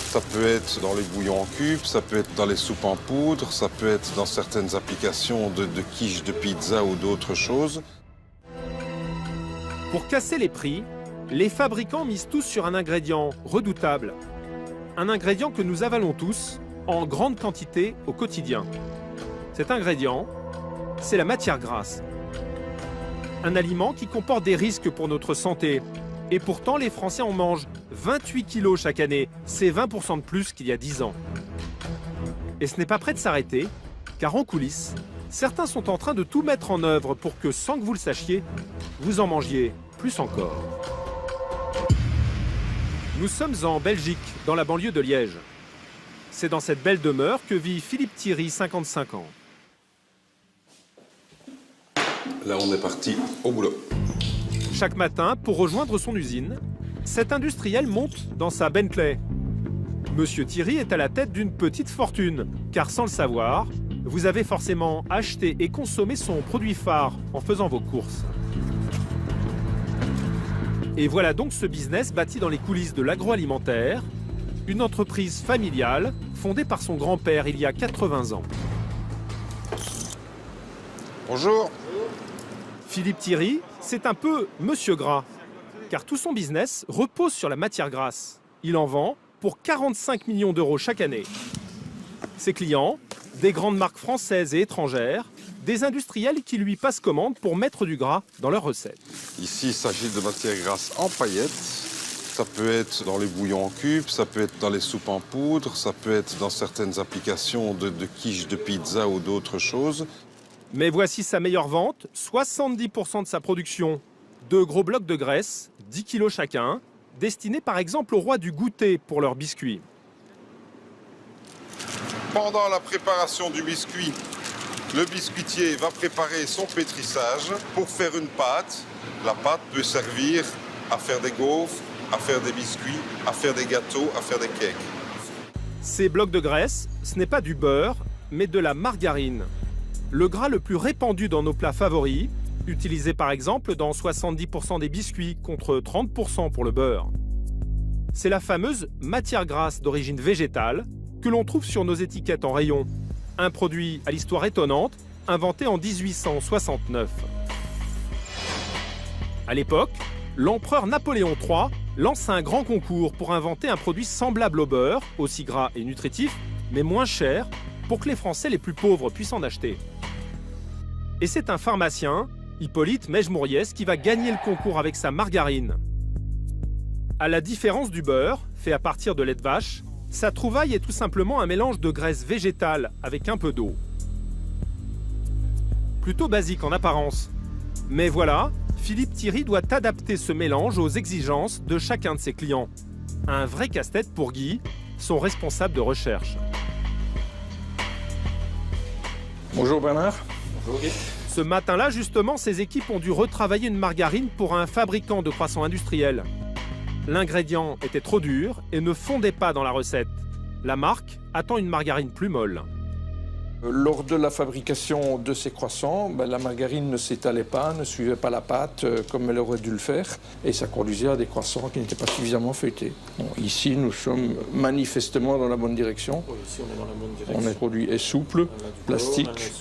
Ça peut être dans les bouillons en cubes, ça peut être dans les soupes en poudre, ça peut être dans certaines applications de quiches de pizza ou d'autres choses. Pour casser les prix, les fabricants misent tous sur un ingrédient redoutable. Un ingrédient que nous avalons tous en grande quantité au quotidien. Cet ingrédient, c'est la matière grasse. Un aliment qui comporte des risques pour notre santé. Et pourtant, les Français en mangent 28 kilos chaque année. C'est 20% de plus qu'il y a 10 ans. Et ce n'est pas prêt de s'arrêter, car en coulisses, certains sont en train de tout mettre en œuvre pour que, sans que vous le sachiez, vous en mangiez plus encore. Nous sommes en Belgique, dans la banlieue de Liège. C'est dans cette belle demeure que vit Philippe Thierry, 55 ans. Là, on est parti au boulot. Chaque matin, pour rejoindre son usine, cet industriel monte dans sa Bentley. Monsieur Thierry est à la tête d'une petite fortune, car sans le savoir, vous avez forcément acheté et consommé son produit phare en faisant vos courses. Et voilà donc ce business bâti dans les coulisses de l'agroalimentaire, une entreprise familiale fondée par son grand-père il y a 80 ans. Bonjour. Philippe Thierry, c'est un peu Monsieur Gras, car tout son business repose sur la matière grasse. Il en vend pour 45 millions d'euros chaque année. Ses clients, des grandes marques françaises et étrangères, des industriels qui lui passent commande pour mettre du gras dans leurs recettes. Ici, il s'agit de matière grasse en paillettes. Ça peut être dans les bouillons en cubes, ça peut être dans les soupes en poudre, ça peut être dans certaines applications de quiches de pizza ou d'autres choses. Mais voici sa meilleure vente, 70% de sa production. 2 gros blocs de graisse, 10 kilos chacun, destinés par exemple aux rois du goûter pour leurs biscuits. Pendant la préparation du biscuit, le biscuitier va préparer son pétrissage pour faire une pâte. La pâte peut servir à faire des gaufres, à faire des biscuits, à faire des gâteaux, à faire des cakes. Ces blocs de graisse, ce n'est pas du beurre, mais de la margarine. Le gras le plus répandu dans nos plats favoris, utilisé par exemple dans 70% des biscuits contre 30% pour le beurre. C'est la fameuse matière grasse d'origine végétale que l'on trouve sur nos étiquettes en rayon. Un produit à l'histoire étonnante, inventé en 1869. À l'époque, l'empereur Napoléon III lance un grand concours pour inventer un produit semblable au beurre, aussi gras et nutritif, mais moins cher, pour que les Français les plus pauvres puissent en acheter. Et c'est un pharmacien, Hippolyte Mejmouriès, qui va gagner le concours avec sa margarine. À la différence du beurre, fait à partir de lait de vache, sa trouvaille est tout simplement un mélange de graisse végétale avec un peu d'eau. Plutôt basique en apparence. Mais voilà, Philippe Thierry doit adapter ce mélange aux exigences de chacun de ses clients. Un vrai casse-tête pour Guy, son responsable de recherche. Bonjour Bernard. Bonjour Guy. Ce matin-là, justement, ses équipes ont dû retravailler une margarine pour un fabricant de croissants industriels. L'ingrédient était trop dur et ne fondait pas dans la recette. La marque attend une margarine plus molle. Lors de la fabrication de ces croissants, la margarine ne s'étalait pas, ne suivait pas la pâte comme elle aurait dû le faire, et ça conduisait à des croissants qui n'étaient pas suffisamment feuilletés. Bon, ici, nous sommes manifestement dans la bonne direction. Oui, ici, on est dans la bonne direction. Le produit est souple, plastique.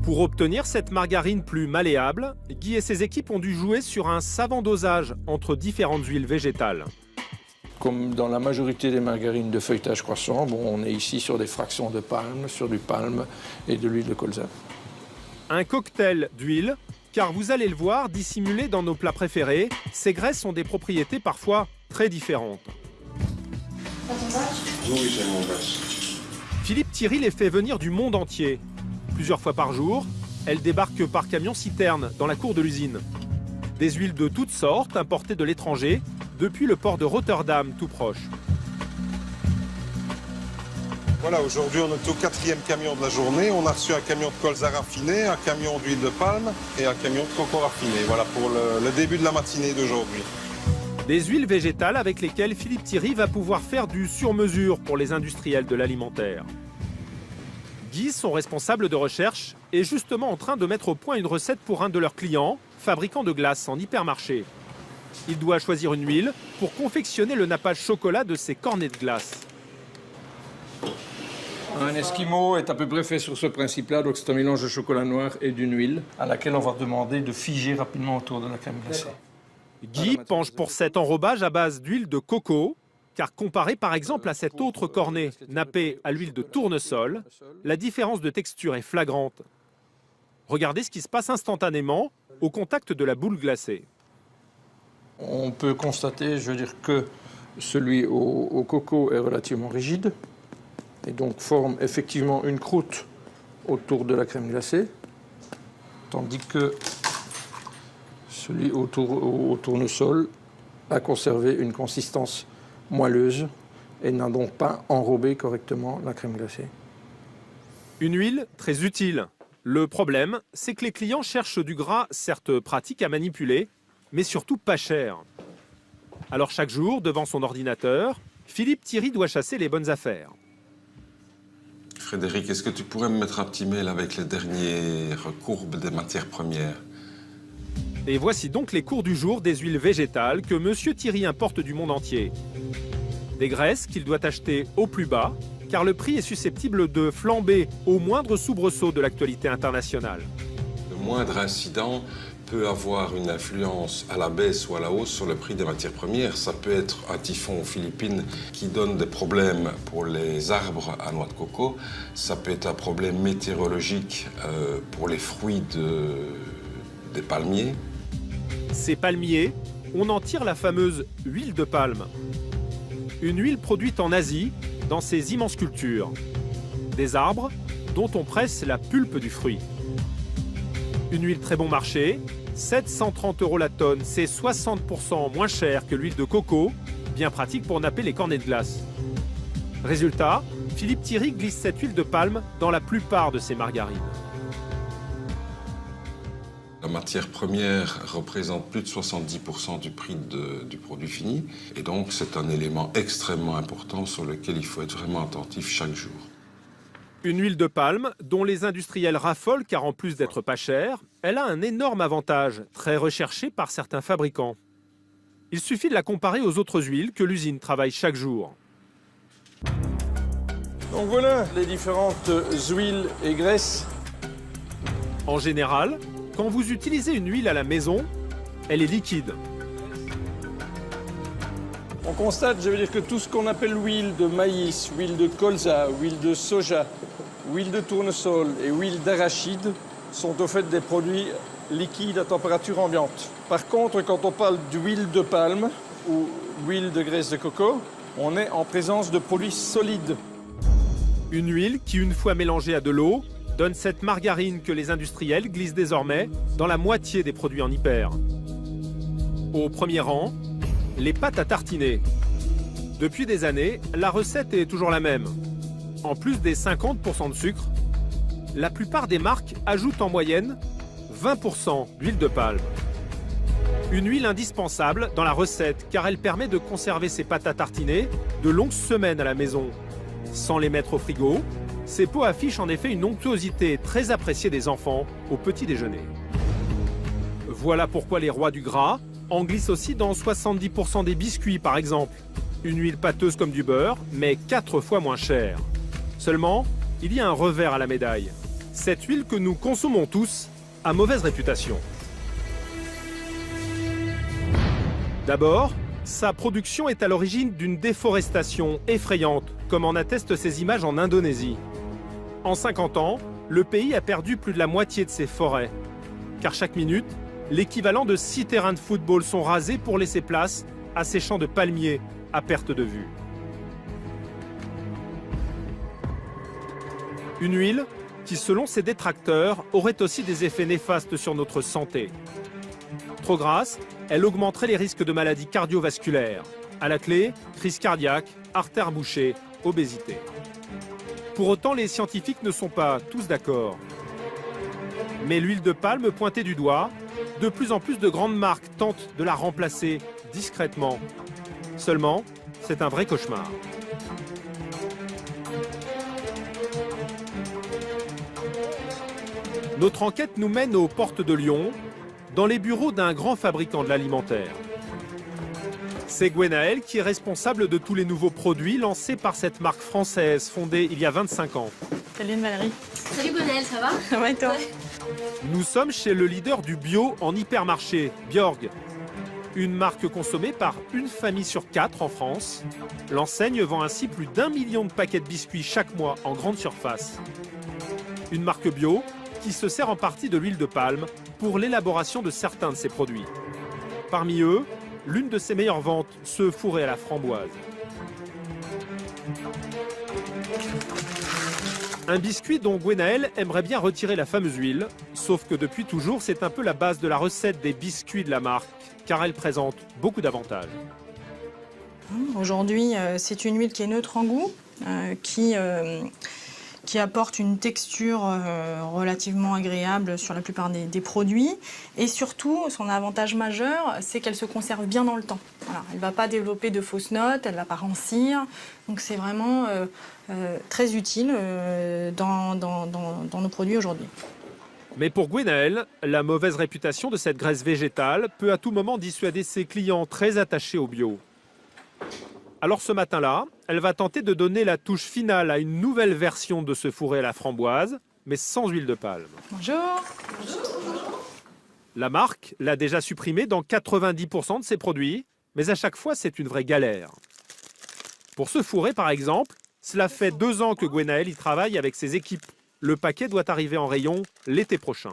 Pour obtenir cette margarine plus malléable, Guy et ses équipes ont dû jouer sur un savant dosage entre différentes huiles végétales. Comme dans la majorité des margarines de feuilletage croissant, on est ici sur des fractions de palme, sur du palme et de l'huile de colza. Un cocktail d'huile, car vous allez le voir, dissimulé dans nos plats préférés, ces graisses ont des propriétés parfois très différentes. Oui, j'ai mon batch. Philippe Thierry les fait venir du monde entier. Plusieurs fois par jour, elles débarquent par camion-citerne dans la cour de l'usine. Des huiles de toutes sortes importées de l'étranger, depuis le port de Rotterdam tout proche. Voilà, aujourd'hui on est au 4e camion de la journée. On a reçu un camion de colza raffiné, un camion d'huile de palme et un camion de coco raffiné. Voilà pour le début de la matinée d'aujourd'hui. Des huiles végétales avec lesquelles Philippe Thierry va pouvoir faire du sur-mesure pour les industriels de l'alimentaire. Guy, son responsable de recherche, est justement en train de mettre au point une recette pour un de leurs clients, fabricant de glace en hypermarché. Il doit choisir une huile pour confectionner le nappage chocolat de ses cornets de glace. Un esquimau est à peu près fait sur ce principe-là, donc c'est un mélange de chocolat noir et d'une huile à laquelle on va demander de figer rapidement autour de la crème glacée. Guy penche pour cet enrobage à base d'huile de coco, car comparé par exemple à cet autre cornet nappé à l'huile de tournesol, la différence de texture est flagrante. Regardez ce qui se passe instantanément au contact de la boule glacée. On peut constater, que celui au coco est relativement rigide et donc forme effectivement une croûte autour de la crème glacée, tandis que celui au tournesol a conservé une consistance moelleuse et n'a donc pas enrobé correctement la crème glacée. Une huile très utile. Le problème, c'est que les clients cherchent du gras, certes pratique à manipuler, mais surtout pas cher. Alors chaque jour, devant son ordinateur, Philippe Thierry doit chasser les bonnes affaires. Frédéric, est-ce que tu pourrais me mettre un petit mail avec les dernières courbes des matières premières? Et voici donc les cours du jour des huiles végétales que Monsieur Thierry importe du monde entier. Des graisses qu'il doit acheter au plus bas, car le prix est susceptible de flamber au moindre soubresaut de l'actualité internationale. Le moindre incident peut avoir une influence à la baisse ou à la hausse sur le prix des matières premières. Ça peut être un typhon aux Philippines qui donne des problèmes pour les arbres à noix de coco. Ça peut être un problème météorologique pour les fruits des palmiers. Ces palmiers, on en tire la fameuse huile de palme. Une huile produite en Asie, dans ces immenses cultures. Des arbres dont on presse la pulpe du fruit. Une huile très bon marché, 730 € la tonne, c'est 60% moins cher que l'huile de coco, bien pratique pour napper les cornets de glace. Résultat, Philippe Thierry glisse cette huile de palme dans la plupart de ses margarines. La matière première représente plus de 70% du prix du produit fini. Et donc, c'est un élément extrêmement important sur lequel il faut être vraiment attentif chaque jour. Une huile de palme dont les industriels raffolent car en plus d'être pas chère, elle a un énorme avantage, très recherché par certains fabricants. Il suffit de la comparer aux autres huiles que l'usine travaille chaque jour. Donc voilà les différentes huiles et graisses. En général, quand vous utilisez une huile à la maison, elle est liquide. On constate, je veux dire, que tout ce qu'on appelle huile de maïs, huile de colza, huile de soja, huile de tournesol et huile d'arachide sont au fait des produits liquides à température ambiante. Par contre, quand on parle d'huile de palme ou huile de graisse de coco, on est en présence de produits solides. Une huile qui, une fois mélangée à de l'eau, donne cette margarine que les industriels glissent désormais dans la moitié des produits en hyper. Au premier rang, les pâtes à tartiner. Depuis des années, la recette est toujours la même. En plus des 50% de sucre, la plupart des marques ajoutent en moyenne 20% d'huile de palme. Une huile indispensable dans la recette car elle permet de conserver ces pâtes à tartiner de longues semaines à la maison. Sans les mettre au frigo, ces pots affichent en effet une onctuosité très appréciée des enfants au petit déjeuner. Voilà pourquoi les rois du gras en glissent aussi dans 70% des biscuits par exemple. Une huile pâteuse comme du beurre, mais 4 fois moins chère. Seulement, il y a un revers à la médaille. Cette huile que nous consommons tous a mauvaise réputation. D'abord, sa production est à l'origine d'une déforestation effrayante, comme en attestent ces images en Indonésie. En 50 ans, le pays a perdu plus de la moitié de ses forêts. Car chaque minute, l'équivalent de 6 terrains de football sont rasés pour laisser place à ces champs de palmiers à perte de vue. Une huile qui, selon ses détracteurs, aurait aussi des effets néfastes sur notre santé. Trop grasse, elle augmenterait les risques de maladies cardiovasculaires. À la clé, crise cardiaque, artères bouchées, obésité. Pour autant, les scientifiques ne sont pas tous d'accord. Mais l'huile de palme pointée du doigt, de plus en plus de grandes marques tentent de la remplacer discrètement. Seulement, c'est un vrai cauchemar. Notre enquête nous mène aux portes de Lyon, dans les bureaux d'un grand fabricant de l'alimentaire. C'est Gwenaël qui est responsable de tous les nouveaux produits lancés par cette marque française fondée il y a 25 ans. Salut Valérie. Salut Gwenaël, ça va? Ça va et toi? Nous sommes chez le leader du bio en hypermarché, Bjorg. Une marque consommée par une famille sur 4 en France. L'enseigne vend ainsi plus d'1 million de paquets de biscuits chaque mois en grande surface. Une marque bio qui se sert en partie de l'huile de palme pour l'élaboration de certains de ses produits. Parmi eux, l'une de ses meilleures ventes, ce fourré à la framboise. Un biscuit dont Gwenaël aimerait bien retirer la fameuse huile, sauf que depuis toujours, c'est un peu la base de la recette des biscuits de la marque, car elle présente beaucoup d'avantages. Aujourd'hui, c'est une huile qui est neutre en goût, qui apporte une texture relativement agréable sur la plupart des produits. Et surtout, son avantage majeur, c'est qu'elle se conserve bien dans le temps. Voilà, elle ne va pas développer de fausses notes, elle ne va pas rancir. Donc c'est vraiment très utile dans nos produits aujourd'hui. Mais pour Gwenaël, la mauvaise réputation de cette graisse végétale peut à tout moment dissuader ses clients très attachés au bio. Alors ce matin-là, elle va tenter de donner la touche finale à une nouvelle version de ce fourré à la framboise, mais sans huile de palme. Bonjour. La marque l'a déjà supprimée dans 90% de ses produits, mais à chaque fois, c'est une vraie galère. Pour ce fourré, par exemple, cela fait 2 ans que Gwenaël y travaille avec ses équipes. Le paquet doit arriver en rayon l'été prochain.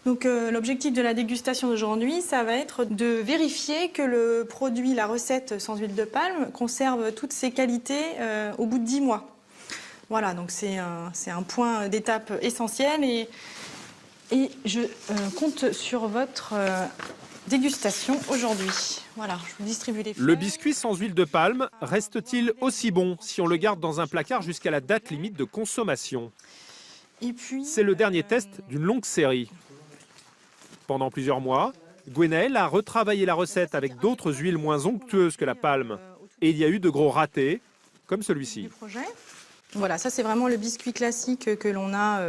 Donc l'objectif de la dégustation d'aujourd'hui, ça va être de vérifier que le produit, la recette sans huile de palme, conserve toutes ses qualités au bout de 10 mois. Voilà, donc c'est un point d'étape essentiel et je compte sur votre dégustation aujourd'hui. Voilà, je vous distribue les feuilles. Le biscuit sans huile de palme reste-t-il aussi bon si on le garde dans un placard jusqu'à la date limite de consommation? C'est le dernier test d'une longue série. Pendant plusieurs mois, Gwenaël a retravaillé la recette avec d'autres huiles moins onctueuses que la palme. Et il y a eu de gros ratés, comme celui-ci. Voilà, ça c'est vraiment le biscuit classique que l'on a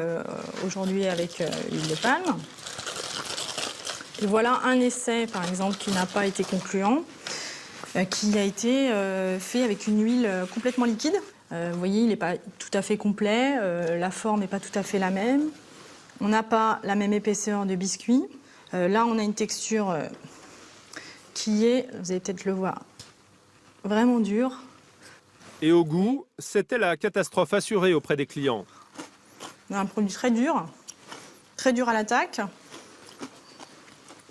aujourd'hui avec l'huile de palme. Et voilà un essai, par exemple, qui n'a pas été concluant, qui a été fait avec une huile complètement liquide. Vous voyez, il n'est pas tout à fait complet, la forme n'est pas tout à fait la même. On n'a pas la même épaisseur de biscuit. Là, on a une texture qui est, vous allez peut-être le voir, vraiment dur. Et au goût, c'était la catastrophe assurée auprès des clients. On a un produit très dur à l'attaque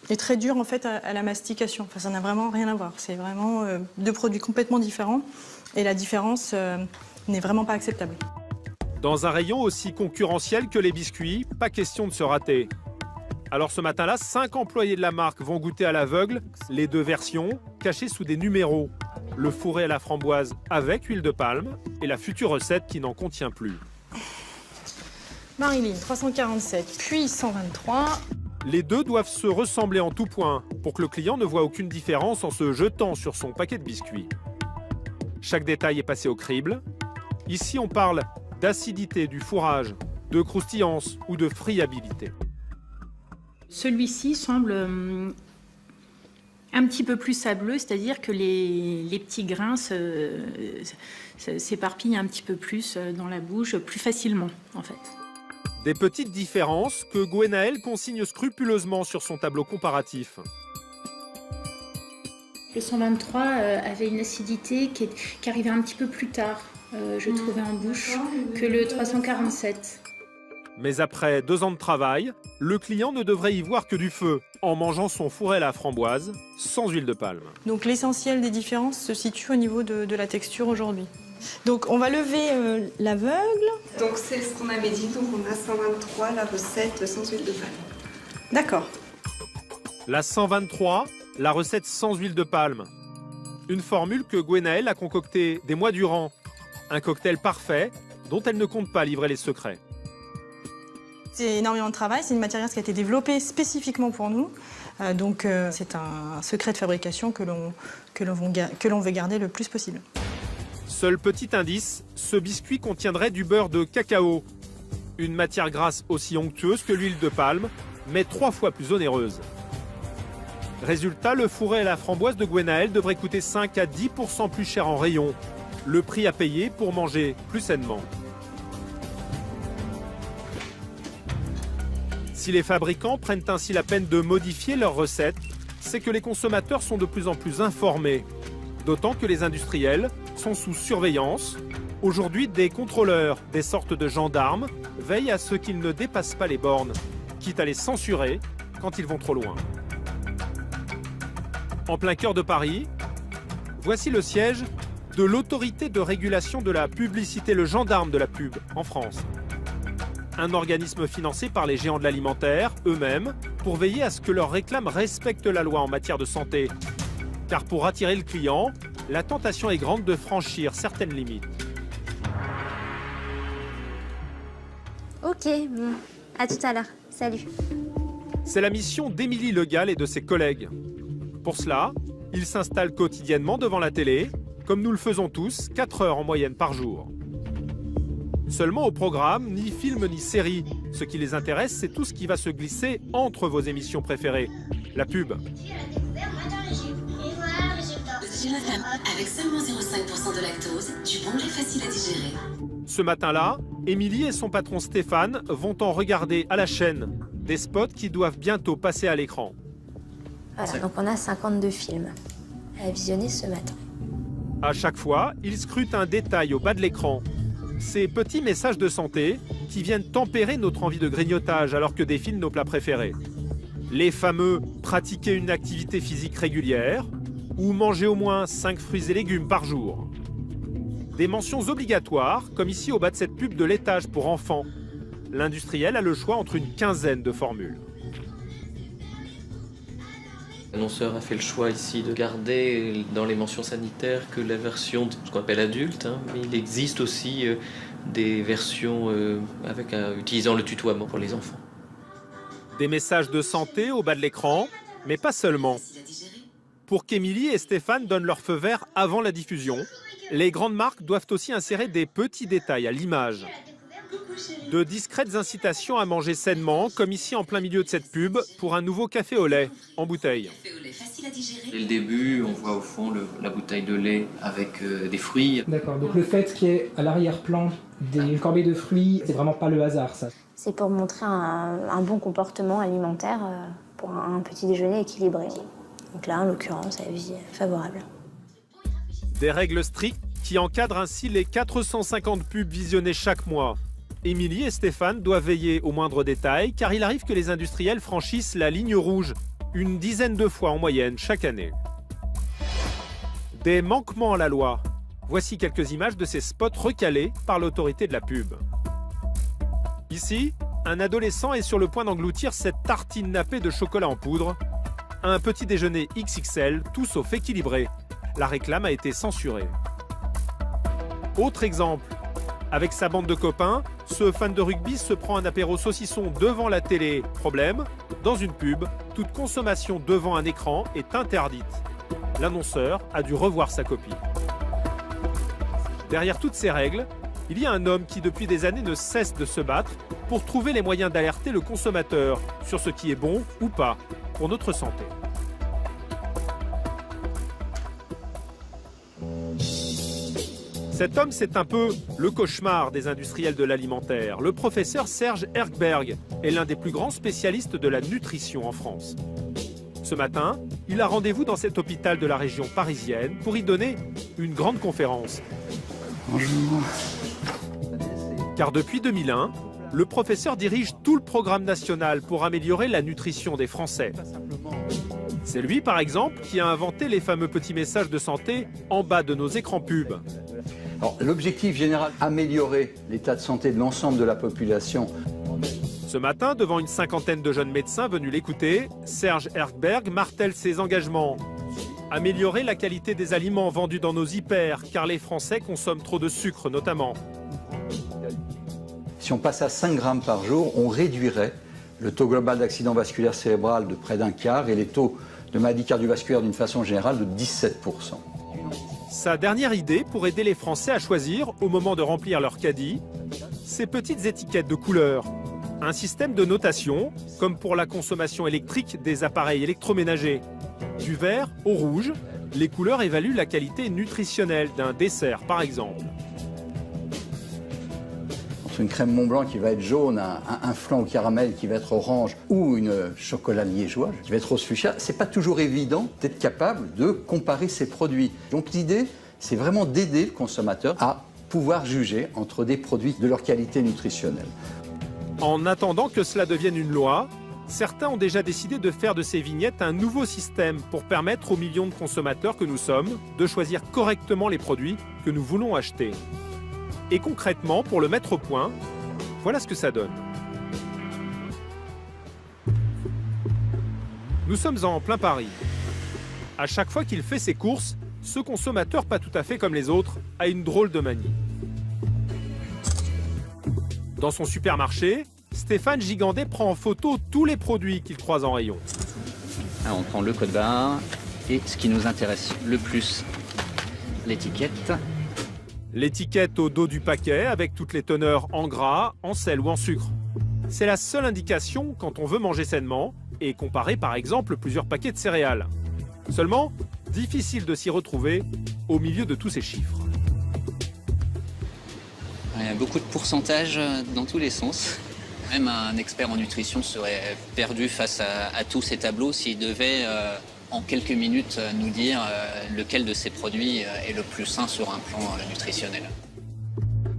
et très dur en fait à la mastication. Enfin, ça n'a vraiment rien à voir. C'est vraiment deux produits complètement différents et la différence n'est vraiment pas acceptable. Dans un rayon aussi concurrentiel que les biscuits, pas question de se rater. Alors ce matin-là, 5 employés de la marque vont goûter à l'aveugle les deux versions cachées sous des numéros. Le fourré à la framboise avec huile de palme et la future recette qui n'en contient plus. Marilyn, 347, puis 123. Les deux doivent se ressembler en tout point pour que le client ne voit aucune différence en se jetant sur son paquet de biscuits. Chaque détail est passé au crible. Ici, on parle d'acidité du fourrage, de croustillance ou de friabilité. Celui-ci semble un petit peu plus sableux, c'est-à-dire que les petits grains s'éparpillent un petit peu plus dans la bouche, plus facilement en fait. Des petites différences que Gwenaëlle consigne scrupuleusement sur son tableau comparatif. Le 123 avait une acidité qui arrivait un petit peu plus tard, je trouvais en bouche, que le 347. Mais après 2 ans de travail, le client ne devrait y voir que du feu en mangeant son fourré à la framboise sans huile de palme. Donc l'essentiel des différences se situe au niveau de la texture aujourd'hui. Donc on va lever l'aveugle. Donc c'est ce qu'on avait dit, donc on a 123, la recette sans huile de palme. D'accord. La 123, la recette sans huile de palme. Une formule que Gwenaëlle a concoctée des mois durant. Un cocktail parfait dont elle ne compte pas livrer les secrets. C'est énormément de travail, c'est une matière qui a été développée spécifiquement pour nous. Donc c'est un secret de fabrication que l'on veut garder le plus possible. Seul petit indice, ce biscuit contiendrait du beurre de cacao. Une matière grasse aussi onctueuse que l'huile de palme, mais 3 fois plus onéreuse. Résultat, le fourré à la framboise de Gwenaëlle devrait coûter 5 à 10% plus cher en rayon. Le prix à payer pour manger plus sainement. Si les fabricants prennent ainsi la peine de modifier leurs recettes, c'est que les consommateurs sont de plus en plus informés. D'autant que les industriels sont sous surveillance. Aujourd'hui, des contrôleurs, des sortes de gendarmes, veillent à ce qu'ils ne dépassent pas les bornes, quitte à les censurer quand ils vont trop loin. En plein cœur de Paris, voici le siège de l'autorité de régulation de la publicité, le gendarme de la pub en France. Un organisme financé par les géants de l'alimentaire eux-mêmes pour veiller à ce que leurs réclames respectent la loi en matière de santé. Car pour attirer le client, la tentation est grande de franchir certaines limites. Ok, bon, à tout à l'heure. Salut. C'est la mission d'Émilie Legal et de ses collègues. Pour cela, ils s'installent quotidiennement devant la télé, comme nous le faisons tous, 4 heures en moyenne par jour. Seulement au programme, ni film ni série. Ce qui les intéresse, c'est tout ce qui va se glisser entre vos émissions préférées. La pub. Avec seulement 0,5% de lactose, du bon lait facile à digérer. Ce matin-là, Émilie et son patron Stéphane vont en regarder à la chaîne des spots qui doivent bientôt passer à l'écran. Voilà, donc on a 52 films à visionner ce matin. À chaque fois, ils scrutent un détail au bas de l'écran. Ces petits messages de santé qui viennent tempérer notre envie de grignotage alors que défilent nos plats préférés. Les fameux « pratiquer une activité physique régulière » ou « manger au moins 5 fruits et légumes par jour ». Des mentions obligatoires, comme ici au bas de cette pub de laitage pour enfants. L'industriel a le choix entre une quinzaine de formules. L'annonceur a fait le choix ici de garder dans les mentions sanitaires que la version de ce qu'on appelle adulte, mais il existe aussi des versions utilisant le tutoiement pour les enfants. Des messages de santé au bas de l'écran, mais pas seulement. Pour qu'Émilie et Stéphane donnent leur feu vert avant la diffusion, les grandes marques doivent aussi insérer des petits détails à l'image. De discrètes incitations à manger sainement, comme ici en plein milieu de cette pub, pour un nouveau café au lait, en bouteille. Dès le début, on voit au fond la bouteille de lait avec des fruits. D'accord, donc le fait qu'il y ait à l'arrière-plan des corbeilles de fruits, c'est vraiment pas le hasard, ça. C'est pour montrer un bon comportement alimentaire pour un petit déjeuner équilibré. Donc là, en l'occurrence, avis favorable. Des règles strictes qui encadrent ainsi les 450 pubs visionnées chaque mois. Émilie et Stéphane doivent veiller aux moindres détails car il arrive que les industriels franchissent la ligne rouge une dizaine de fois en moyenne chaque année. Des manquements à la loi. Voici quelques images de ces spots recalés par l'autorité de la pub. Ici, un adolescent est sur le point d'engloutir cette tartine nappée de chocolat en poudre. Un petit déjeuner XXL, tout sauf équilibré. La réclame a été censurée. Autre exemple, avec sa bande de copains, ce fan de rugby se prend un apéro saucisson devant la télé. Problème, dans une pub, toute consommation devant un écran est interdite. L'annonceur a dû revoir sa copie. Derrière toutes ces règles, il y a un homme qui depuis des années ne cesse de se battre pour trouver les moyens d'alerter le consommateur sur ce qui est bon ou pas pour notre santé. Cet homme, c'est un peu le cauchemar des industriels de l'alimentaire. Le professeur Serge Erkberg est l'un des plus grands spécialistes de la nutrition en France. Ce matin, il a rendez-vous dans cet hôpital de la région parisienne pour y donner une grande conférence. Bonjour. Car depuis 2001, le professeur dirige tout le programme national pour améliorer la nutrition des Français. C'est lui, par exemple, qui a inventé les fameux petits messages de santé en bas de nos écrans pubs. L'objectif général, améliorer l'état de santé de l'ensemble de la population. Ce matin, devant une cinquantaine de jeunes médecins venus l'écouter, Serge Erkberg martèle ses engagements. Améliorer la qualité des aliments vendus dans nos hyper, car les Français consomment trop de sucre notamment. Si on passe à 5 grammes par jour, on réduirait le taux global d'accident vasculaire cérébral de près d'un quart et les taux de maladies cardiovasculaires d'une façon générale de 17%. Sa dernière idée pour aider les Français à choisir, au moment de remplir leur caddie, ces petites étiquettes de couleurs. Un système de notation, comme pour la consommation électrique des appareils électroménagers. Du vert au rouge, les couleurs évaluent la qualité nutritionnelle d'un dessert, par exemple. Entre une crème Mont-Blanc qui va être jaune, un flan au caramel qui va être orange ou une chocolat liégeois qui va être rose fuchsia, c'est pas toujours évident d'être capable de comparer ces produits. Donc l'idée, c'est vraiment d'aider le consommateur à pouvoir juger entre des produits de leur qualité nutritionnelle. En attendant que cela devienne une loi, certains ont déjà décidé de faire de ces vignettes un nouveau système pour permettre aux millions de consommateurs que nous sommes de choisir correctement les produits que nous voulons acheter. Et concrètement, pour le mettre au point, voilà ce que ça donne. Nous sommes en plein Paris. À chaque fois qu'il fait ses courses, ce consommateur, pas tout à fait comme les autres, a une drôle de manie. Dans son supermarché, Stéphane Gigandet prend en photo tous les produits qu'il croise en rayon. Alors on prend le code barre et ce qui nous intéresse le plus, l'étiquette. L'étiquette au dos du paquet avec toutes les teneurs en gras, en sel ou en sucre. C'est la seule indication quand on veut manger sainement et comparer par exemple plusieurs paquets de céréales. Seulement, difficile de s'y retrouver au milieu de tous ces chiffres. Il y a beaucoup de pourcentages dans tous les sens. Même un expert en nutrition serait perdu face à tous ces tableaux s'il devait, en quelques minutes, nous dire lequel de ces produits est le plus sain sur un plan nutritionnel.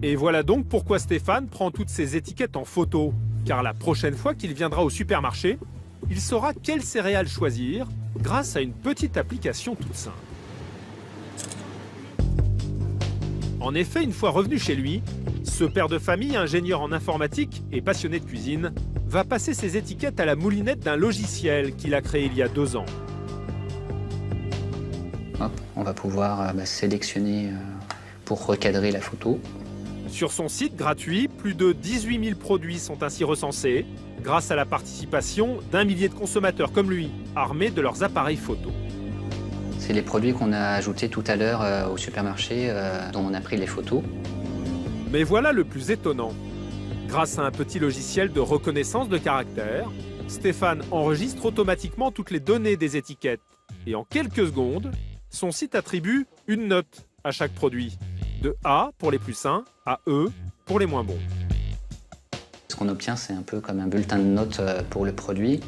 Et voilà donc pourquoi Stéphane prend toutes ces étiquettes en photo. Car la prochaine fois qu'il viendra au supermarché, il saura quelles céréales choisir grâce à une petite application toute simple. En effet, une fois revenu chez lui, ce père de famille, ingénieur en informatique et passionné de cuisine, va passer ses étiquettes à la moulinette d'un logiciel qu'il a créé il y a 2 ans. Hop, on va pouvoir sélectionner pour recadrer la photo. Sur son site gratuit, plus de 18 000 produits sont ainsi recensés, grâce à la participation d'1 millier de consommateurs comme lui, armés de leurs appareils photo. C'est les produits qu'on a ajoutés tout à l'heure au supermarché, dont on a pris les photos. Mais voilà le plus étonnant. Grâce à un petit logiciel de reconnaissance de caractère, Stéphane enregistre automatiquement toutes les données des étiquettes. Et en quelques secondes, son site attribue une note à chaque produit. De A pour les plus sains à E pour les moins bons. Ce qu'on obtient, c'est un peu comme un bulletin de notes pour le produit.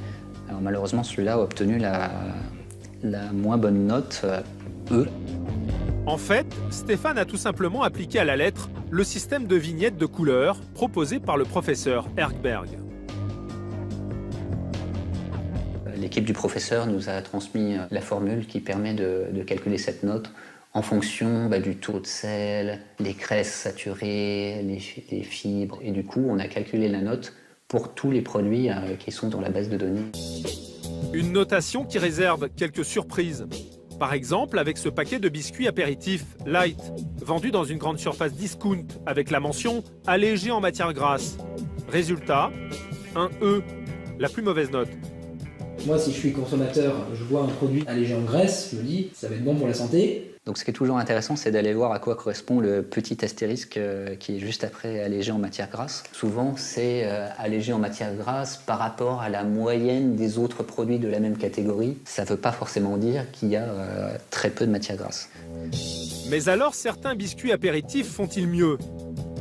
Alors, malheureusement, celui-là a obtenu la moins bonne note, E. En fait, Stéphane a tout simplement appliqué à la lettre le système de vignettes de couleurs proposé par le professeur Erkberg. L'équipe du professeur nous a transmis la formule qui permet de calculer cette note en fonction du taux de sel, les graisses saturées, les fibres. Et du coup, on a calculé la note pour tous les produits qui sont dans la base de données. Une notation qui réserve quelques surprises. Par exemple, avec ce paquet de biscuits apéritifs Light, vendu dans une grande surface discount avec la mention « allégé en matière grasse ». Résultat, un E, la plus mauvaise note. Moi, si je suis consommateur, je vois un produit allégé en graisse, je me dis, ça va être bon pour la santé. Donc ce qui est toujours intéressant, c'est d'aller voir à quoi correspond le petit astérisque qui est juste après allégé en matière grasse. Souvent, c'est allégé en matière grasse par rapport à la moyenne des autres produits de la même catégorie. Ça ne veut pas forcément dire qu'il y a très peu de matière grasse. Mais alors, certains biscuits apéritifs font-ils mieux?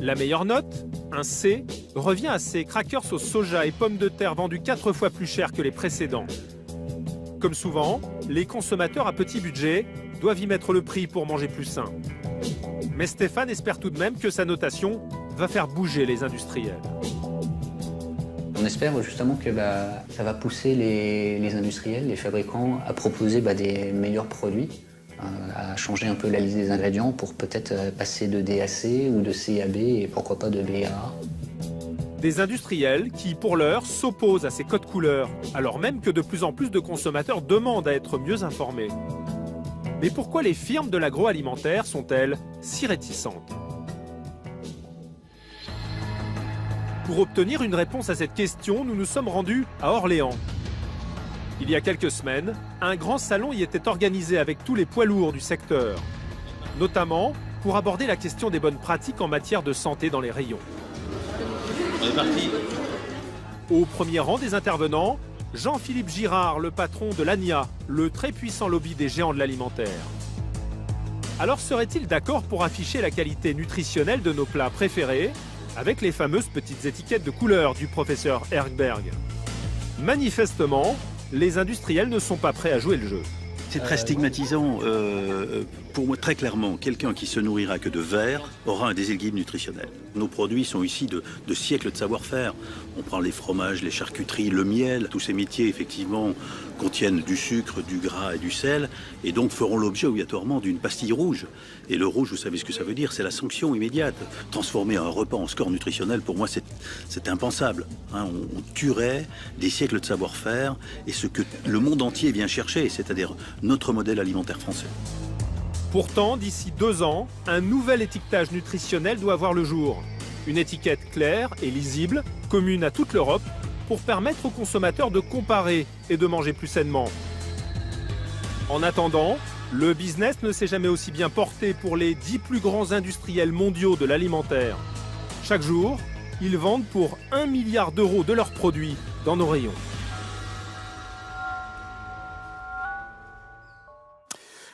La meilleure note, un C, revient à ces crackers au soja et pommes de terre vendus 4 fois plus cher que les précédents. Comme souvent, les consommateurs à petit budget doivent y mettre le prix pour manger plus sain. Mais Stéphane espère tout de même que sa notation va faire bouger les industriels. On espère justement que ça va pousser les industriels, les fabricants à proposer des meilleurs produits, à changer un peu la liste des ingrédients pour peut-être passer de DAC ou de CAB et pourquoi pas de BAA. Des industriels qui, pour l'heure, s'opposent à ces codes couleurs, alors même que de plus en plus de consommateurs demandent à être mieux informés. Mais pourquoi les firmes de l'agroalimentaire sont-elles si réticentes? Pour obtenir une réponse à cette question, nous nous sommes rendus à Orléans. Il y a quelques semaines, un grand salon y était organisé avec tous les poids lourds du secteur, notamment pour aborder la question des bonnes pratiques en matière de santé dans les rayons. On est parti. Au premier rang des intervenants, Jean-Philippe Girard, le patron de l'ANIA, le très puissant lobby des géants de l'alimentaire. Alors serait-il d'accord pour afficher la qualité nutritionnelle de nos plats préférés avec les fameuses petites étiquettes de couleur du professeur Erkberg? Manifestement, les industriels ne sont pas prêts à jouer le jeu. C'est très stigmatisant. Pour moi, très clairement, quelqu'un qui se nourrira que de verre aura un déséquilibre nutritionnel. Nos produits sont issus de siècles de savoir-faire. On prend les fromages, les charcuteries, le miel. Tous ces métiers, effectivement, contiennent du sucre, du gras et du sel, et donc feront l'objet obligatoirement d'une pastille rouge. Et le rouge, vous savez ce que ça veut dire, c'est la sanction immédiate. Transformer un repas en score nutritionnel, pour moi, c'est impensable. On tuerait des siècles de savoir-faire et ce que le monde entier vient chercher, c'est-à-dire notre modèle alimentaire français. Pourtant, d'ici 2 ans, un nouvel étiquetage nutritionnel doit voir le jour. Une étiquette claire et lisible, commune à toute l'Europe, pour permettre aux consommateurs de comparer et de manger plus sainement. En attendant, le business ne s'est jamais aussi bien porté pour les 10 plus grands industriels mondiaux de l'alimentaire. Chaque jour, ils vendent pour 1 milliard d'euros de leurs produits dans nos rayons.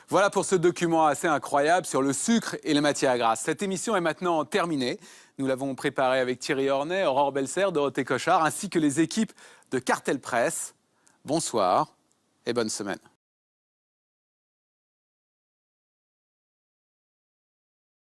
Voilà pour ce document assez incroyable sur le sucre et les matières grasses. Cette émission est maintenant terminée. Nous l'avons préparée avec Thierry Ornay, Aurore Belser, Dorothée Cochard, ainsi que les équipes de Cartel Presse. Bonsoir et bonne semaine.